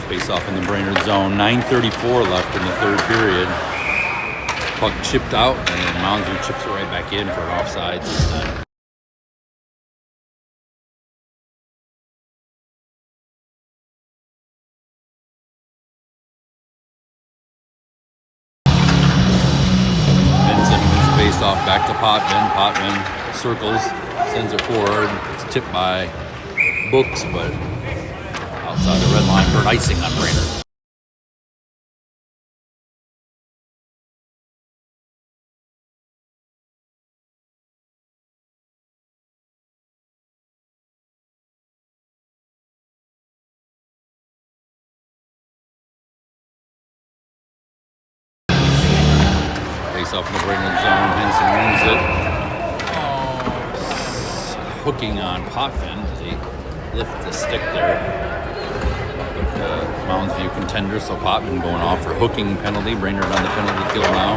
Face off in the Brainerd zone. 9:34 left in the third period. Puck chipped out, and Moundsview chips it right back in for an offside. Vincent wins the face off back to Potvin. Potvin circles, sends it forward. It's tipped by Books, but outside the red line for an icing on Brainerd. Face off in the Brainerd zone. Henson wins it. Hooking on Potvin as he lifts the stick there. Moundsview contender, so Potvin going off for hooking penalty. Brainerd on the penalty kill now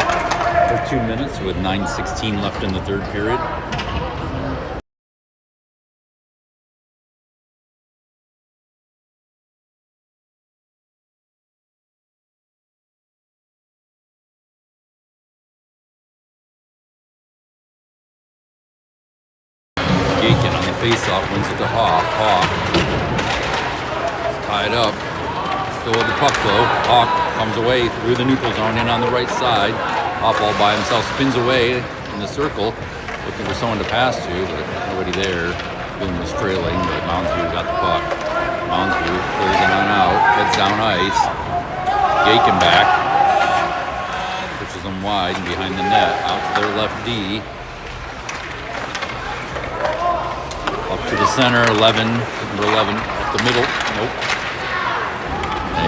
for 2 minutes with 9:16 left in the third period. Gakin on the face-off wins it to Hoff. Hoff tied up. Still with the puck though. Hawk comes away through the neutral zone in on the right side. Hoff all by himself, spins away in the circle, looking for someone to pass to, but nobody there. Bloom was trailing, but Moundsview got the puck. Moundsview clears it on out, heads down ice. Gakin back. Pushes them wide and behind the net. Out to their left D. Up to the center, number 11, up the middle. Nope.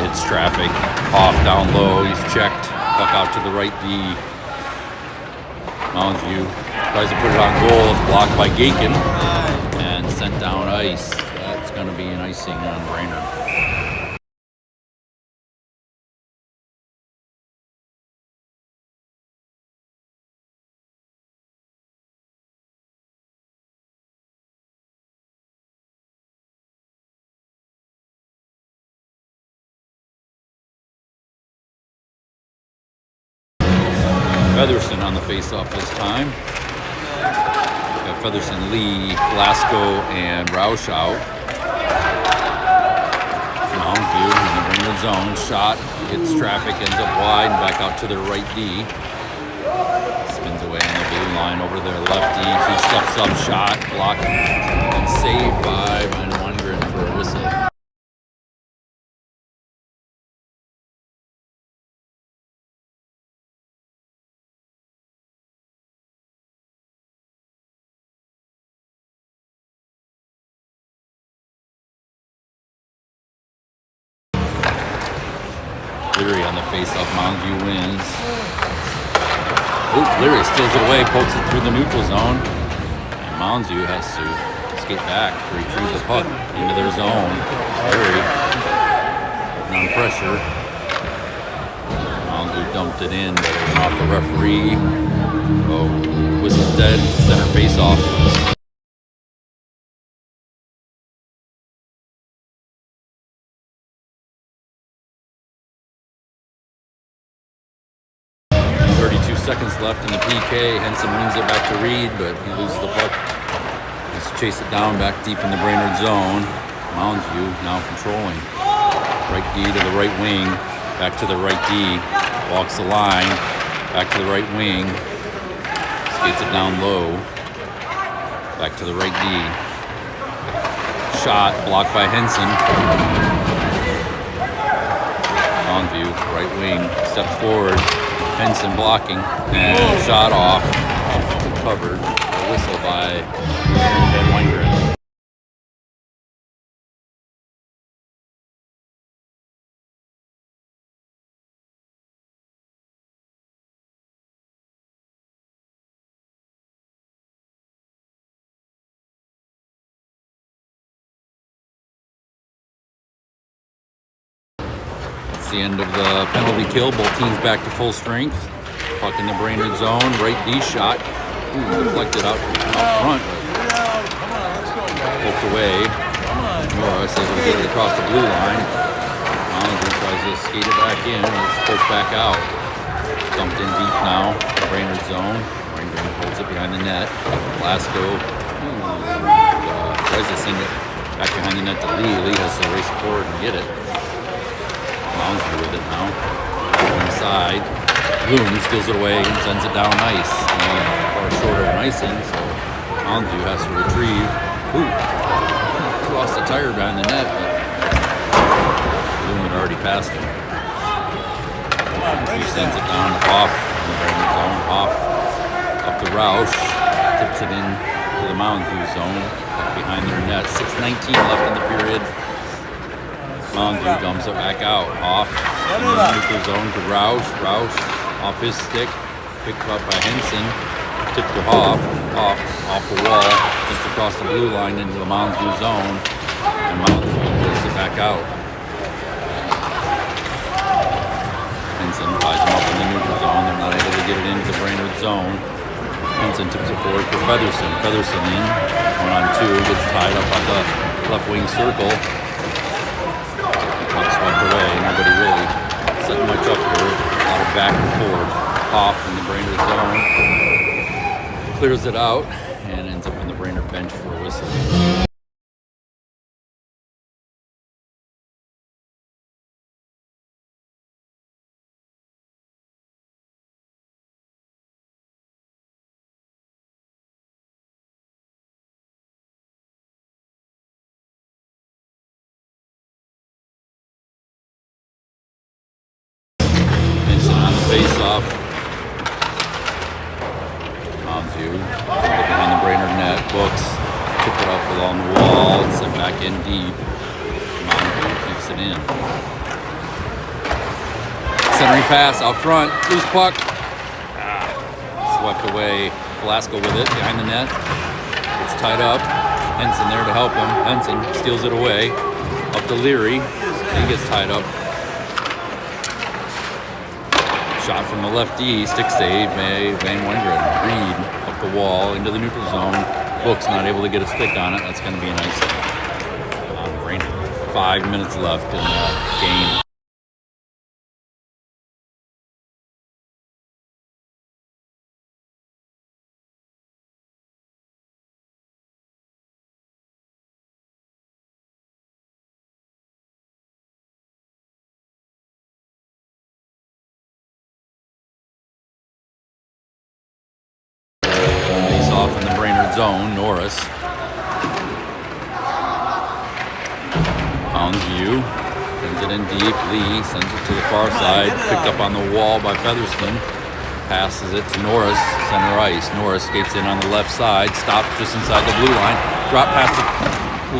It's traffic. Hoff down low. He's checked. Puck out to the right D. Moundsview tries to put it on goal. It's blocked by Gakin and sent down ice. That's going to be an icing on Brainerd. Featherson on the face-off this time. Got Featherson, Lee, Glasgow, and Roush out. Moundsview in the Brainerd zone. Shot, hits traffic, ends up wide, and back out to their right D. Spins away on the blue blue line over there, lefty. He steps up, shot, blocked, and saved by Van Wangren for a whistle. Leary on the face-off. Moundsview wins. Ooh, Leary steals it away, pokes it through the neutral zone. And Moundsview has to skate back to retrieve the puck into their zone. Leary on pressure. Moundsview dumped it in, but it went off the referee. Oh, whistle dead, center face-off. Seconds left in the PK. Henson wins it back to Reed, but he loses the puck. Let's chase it down back deep in the Brainerd zone. Moundsview now controlling. Right D to the right wing, back to the right D. Walks the line, back to the right wing. Skates it down low. Back to the right D. Shot blocked by Henson. Moundsview, right wing, steps forward. Henson blocking and shot off, covered, a whistle by Van Wangren. It's the end of the penalty kill. Both teams back to full strength. Puck in the Brainerd zone, right D shot. Ooh, deflected out front. Poked away. Norris able to get it across the blue line. Moundsview tries to skate it back in. It's poked back out. Dumped in deep now. Brainerd zone. Brainerd holds it behind the net. Glasgow tries to send it back behind the net to Lee. Lee has to race forward and get it. Moundsview with it now. Inside. Bloom steals it away and sends it down ice. Far short of an icing, so Moundsview has to retrieve. Ooh, lost the tire behind the net, but Bloom had already passed him. He sends it down off in the Brainerd zone, off up to Roush, tips it in to the Moundsview zone, up behind their net. 6:19 left in the period. Moundsview dumps it back out, off in the neutral zone to Roush. Roush off his stick, picked up by Henson, tipped it off the wall, just across the blue line into the Moundsview zone, and Moundsview pulls it back out. Henson ties him up in the neutral zone. They're not able to get it into the Brainerd zone. Henson tips it forward for Featherson. Featherson in, 1-on-2, gets tied up on the left wing circle. Puck swept away. Nobody really setting much up here. A lot of back and forth. Off in the Brainerd zone. Clears it out and ends up on the Brainerd bench for a whistle. Face-off. Moundsview behind the Brainerd net. Books. Tip it up along the wall. Sent back in deep. Moundsview keeps it in. Centering pass out front. Loose puck. Swept away. Glasgow with it behind the net. It's tied up. Henson there to help him. Henson steals it away. Up to Leary. He gets tied up. Shot from the left D, stick save by Van Wangren. Reed up the wall into the neutral zone. Book's not able to get a stick on it. That's going to be a nice Brainerd. 5 minutes left in the game. Brainerd zone. Norris. Moundsview sends it in deep. Lee sends it to the far side. Picked up on the wall by Featherston. Passes it to Norris, center ice. Norris skates in on the left side. Stops just inside the blue line. Drop pass to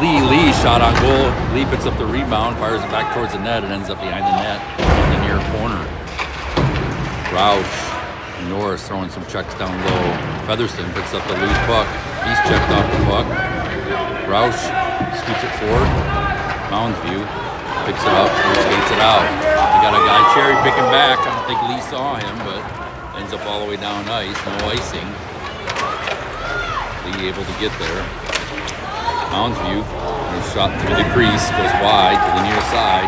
Lee. Lee shot on goal. Lee picks up the rebound, fires it back towards the net, and ends up behind the net in the near corner. Roush. Norris throwing some checks down low. Featherston picks up the loose puck. He's checked off the puck. Roush scoots it forward. Moundsview picks it up and skates it out. We got a guy cherry picking back. I don't think Lee saw him, but ends up all the way down ice. No icing. Lee able to get there. Moundsview, shot through the crease, goes wide to the near side.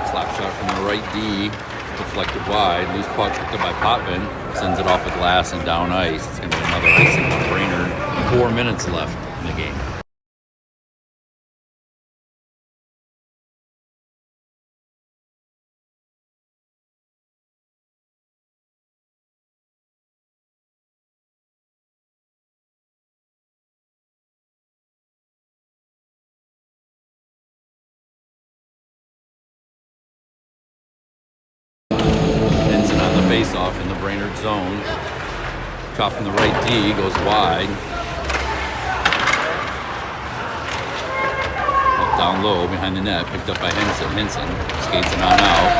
Slap shot from the right D, deflected wide. Loose puck picked up by Potvin, sends it off the glass and down ice. It's going to be another icing on Brainerd. 4 minutes left in the game. Face-off in the Brainerd zone. Shot from the right D, goes wide. Up down low behind the net, picked up by Henson. Henson skates it on out.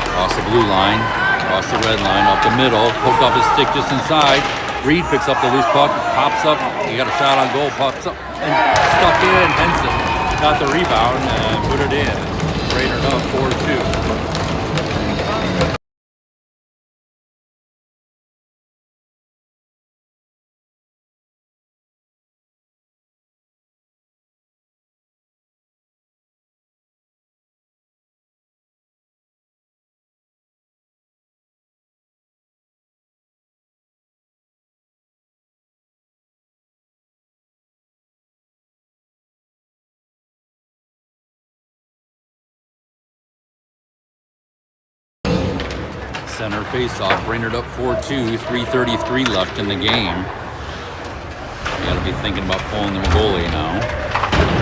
Across the blue line, across the red line, up the middle. Poked off his stick just inside. Reed picks up the loose puck, pops up. He got a shot on goal, pops up and stuck in. Henson got the rebound and put it in. Brainerd up 4-2. Center face-off. Brainerd up 4-2. 3:33 left in the game. You got to be thinking about pulling their goalie now.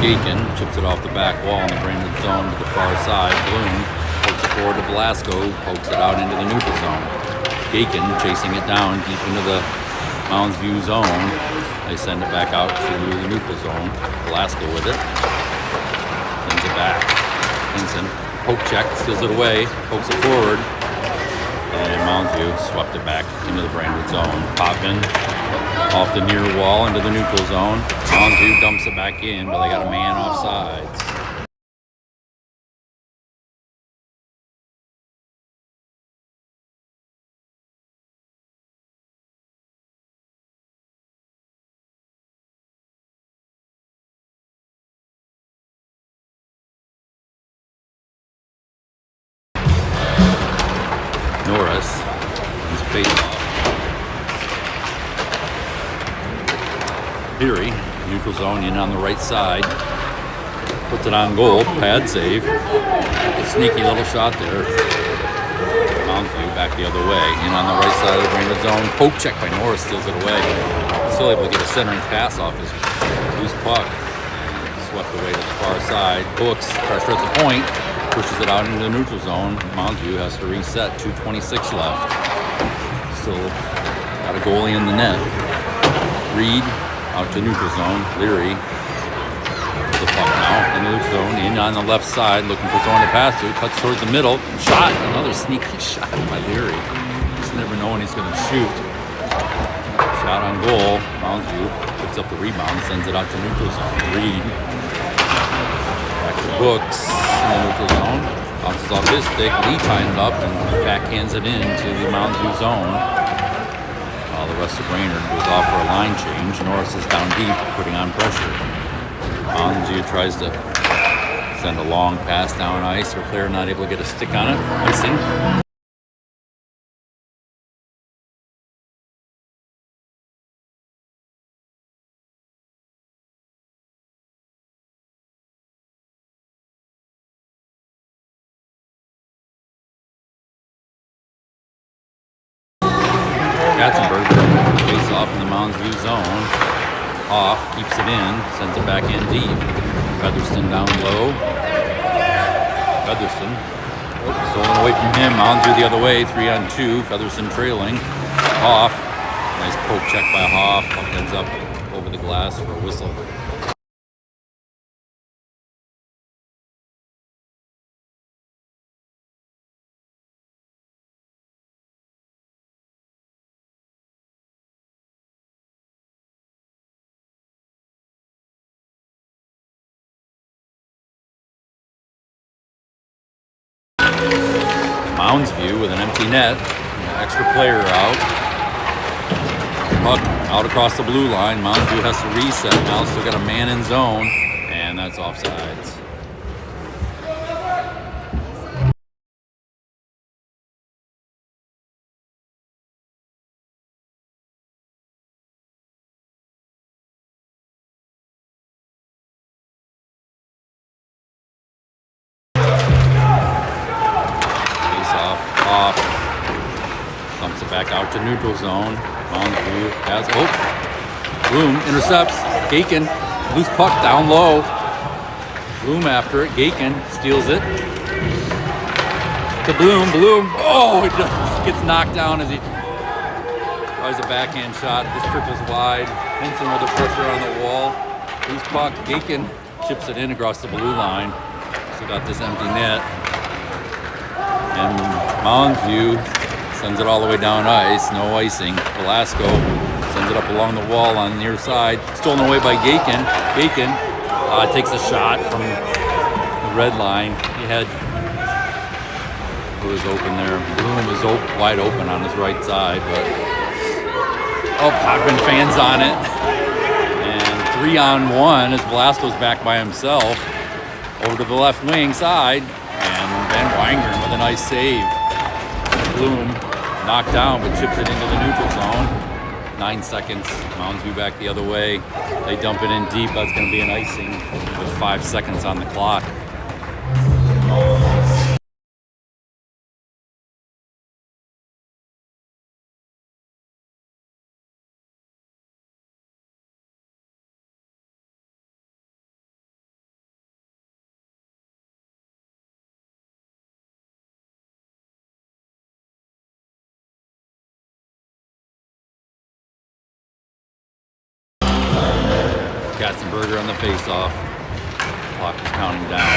Gakin chips it off the back wall in the Brainerd zone to the far side. Bloom pokes it forward to Velasco, pokes it out into the neutral zone. Gakin chasing it down deep into the Moundsview zone. They send it back out to the neutral zone. Velasco with it. Sends it back. Henson, poke check, steals it away, pokes it forward. And Moundsview swept it back into the Brainerd zone. Potvin off the near wall into the neutral zone. Moundsview dumps it back in, but they got a man off sides. Norris is face-off. Peary, neutral zone in on the right side. Puts it on goal, pad save. A sneaky little shot there. Moundsview back the other way. In on the right side of the Brainerd zone. Poke check by Norris, steals it away. Still able to get a centering pass off his loose puck. Swept away to the far side. Books, pressure at the point. Pushes it out into the neutral zone. Moundsview has to reset. 2:26 left. Still got a goalie in the net. Reed out to neutral zone. Leary the puck now in the neutral zone. In on the left side, looking for someone to pass to. Cuts towards the middle. Shot. Another sneaky shot by Leary. Just never know when he's going to shoot. Shot on goal. Moundsview picks up the rebound, sends it out to neutral zone. Reed. Back to Books in the neutral zone. Bounces off his stick. Lee timed up and backhands it into the Moundsview zone. While the rest of Brainerd goes off for a line change. Norris is down deep, putting on pressure. Moundsview tries to send a long pass down ice. Her player not able to get a stick on it. Icing. Katzenberg face off in the Moundsview zone. Off, keeps it in, sends it back in deep. Featherston down low. Featherston, stolen away from him. Moundsview the other way, 3-on-2. Featherston trailing. Off, nice poke check by Hoff. Puck ends up over the glass for a whistle. Moundsview with an empty net. Extra player out. Puck out across the blue line. Moundsview has to reset now. Still got a man in zone. And that's offsides. Off, dumps it back out to neutral zone. Moundsview has, Bloom intercepts. Gakin, loose puck down low. Bloom after it. Gakin steals it. To Bloom. He just gets knocked down as he tries a backhand shot. This triples wide. Henson with the pressure on the wall. Loose puck. Gakin chips it in across the blue line. So got this empty net. And Moundsview sends it all the way down ice, no icing. Velasco sends it up along the wall on the near side. Stolen away by Gakin. Gakin takes a shot from the red line. He had, who was open there? Bloom was wide open on his right side, but Podvin fans on it. And 3-on-1 as Velasco's back by himself over to the left wing side. And Van Weingern with a nice save. Bloom knocked down, but chips it into the neutral zone. 9 seconds. Moundsview back the other way. They dump it in deep. That's going to be an icing with 5 seconds on the clock. Katzenberger on the face-off. Clock is counting down.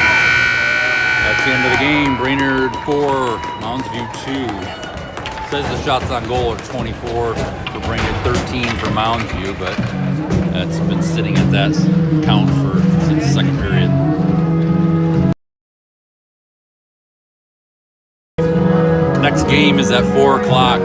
That's the end of the game. Brainerd 4, Moundsview 2. Says the shots on goal are 24 for Brainerd, 13 for Moundsview, but that's been sitting at that count since the second period. Next game is at 4 o'clock.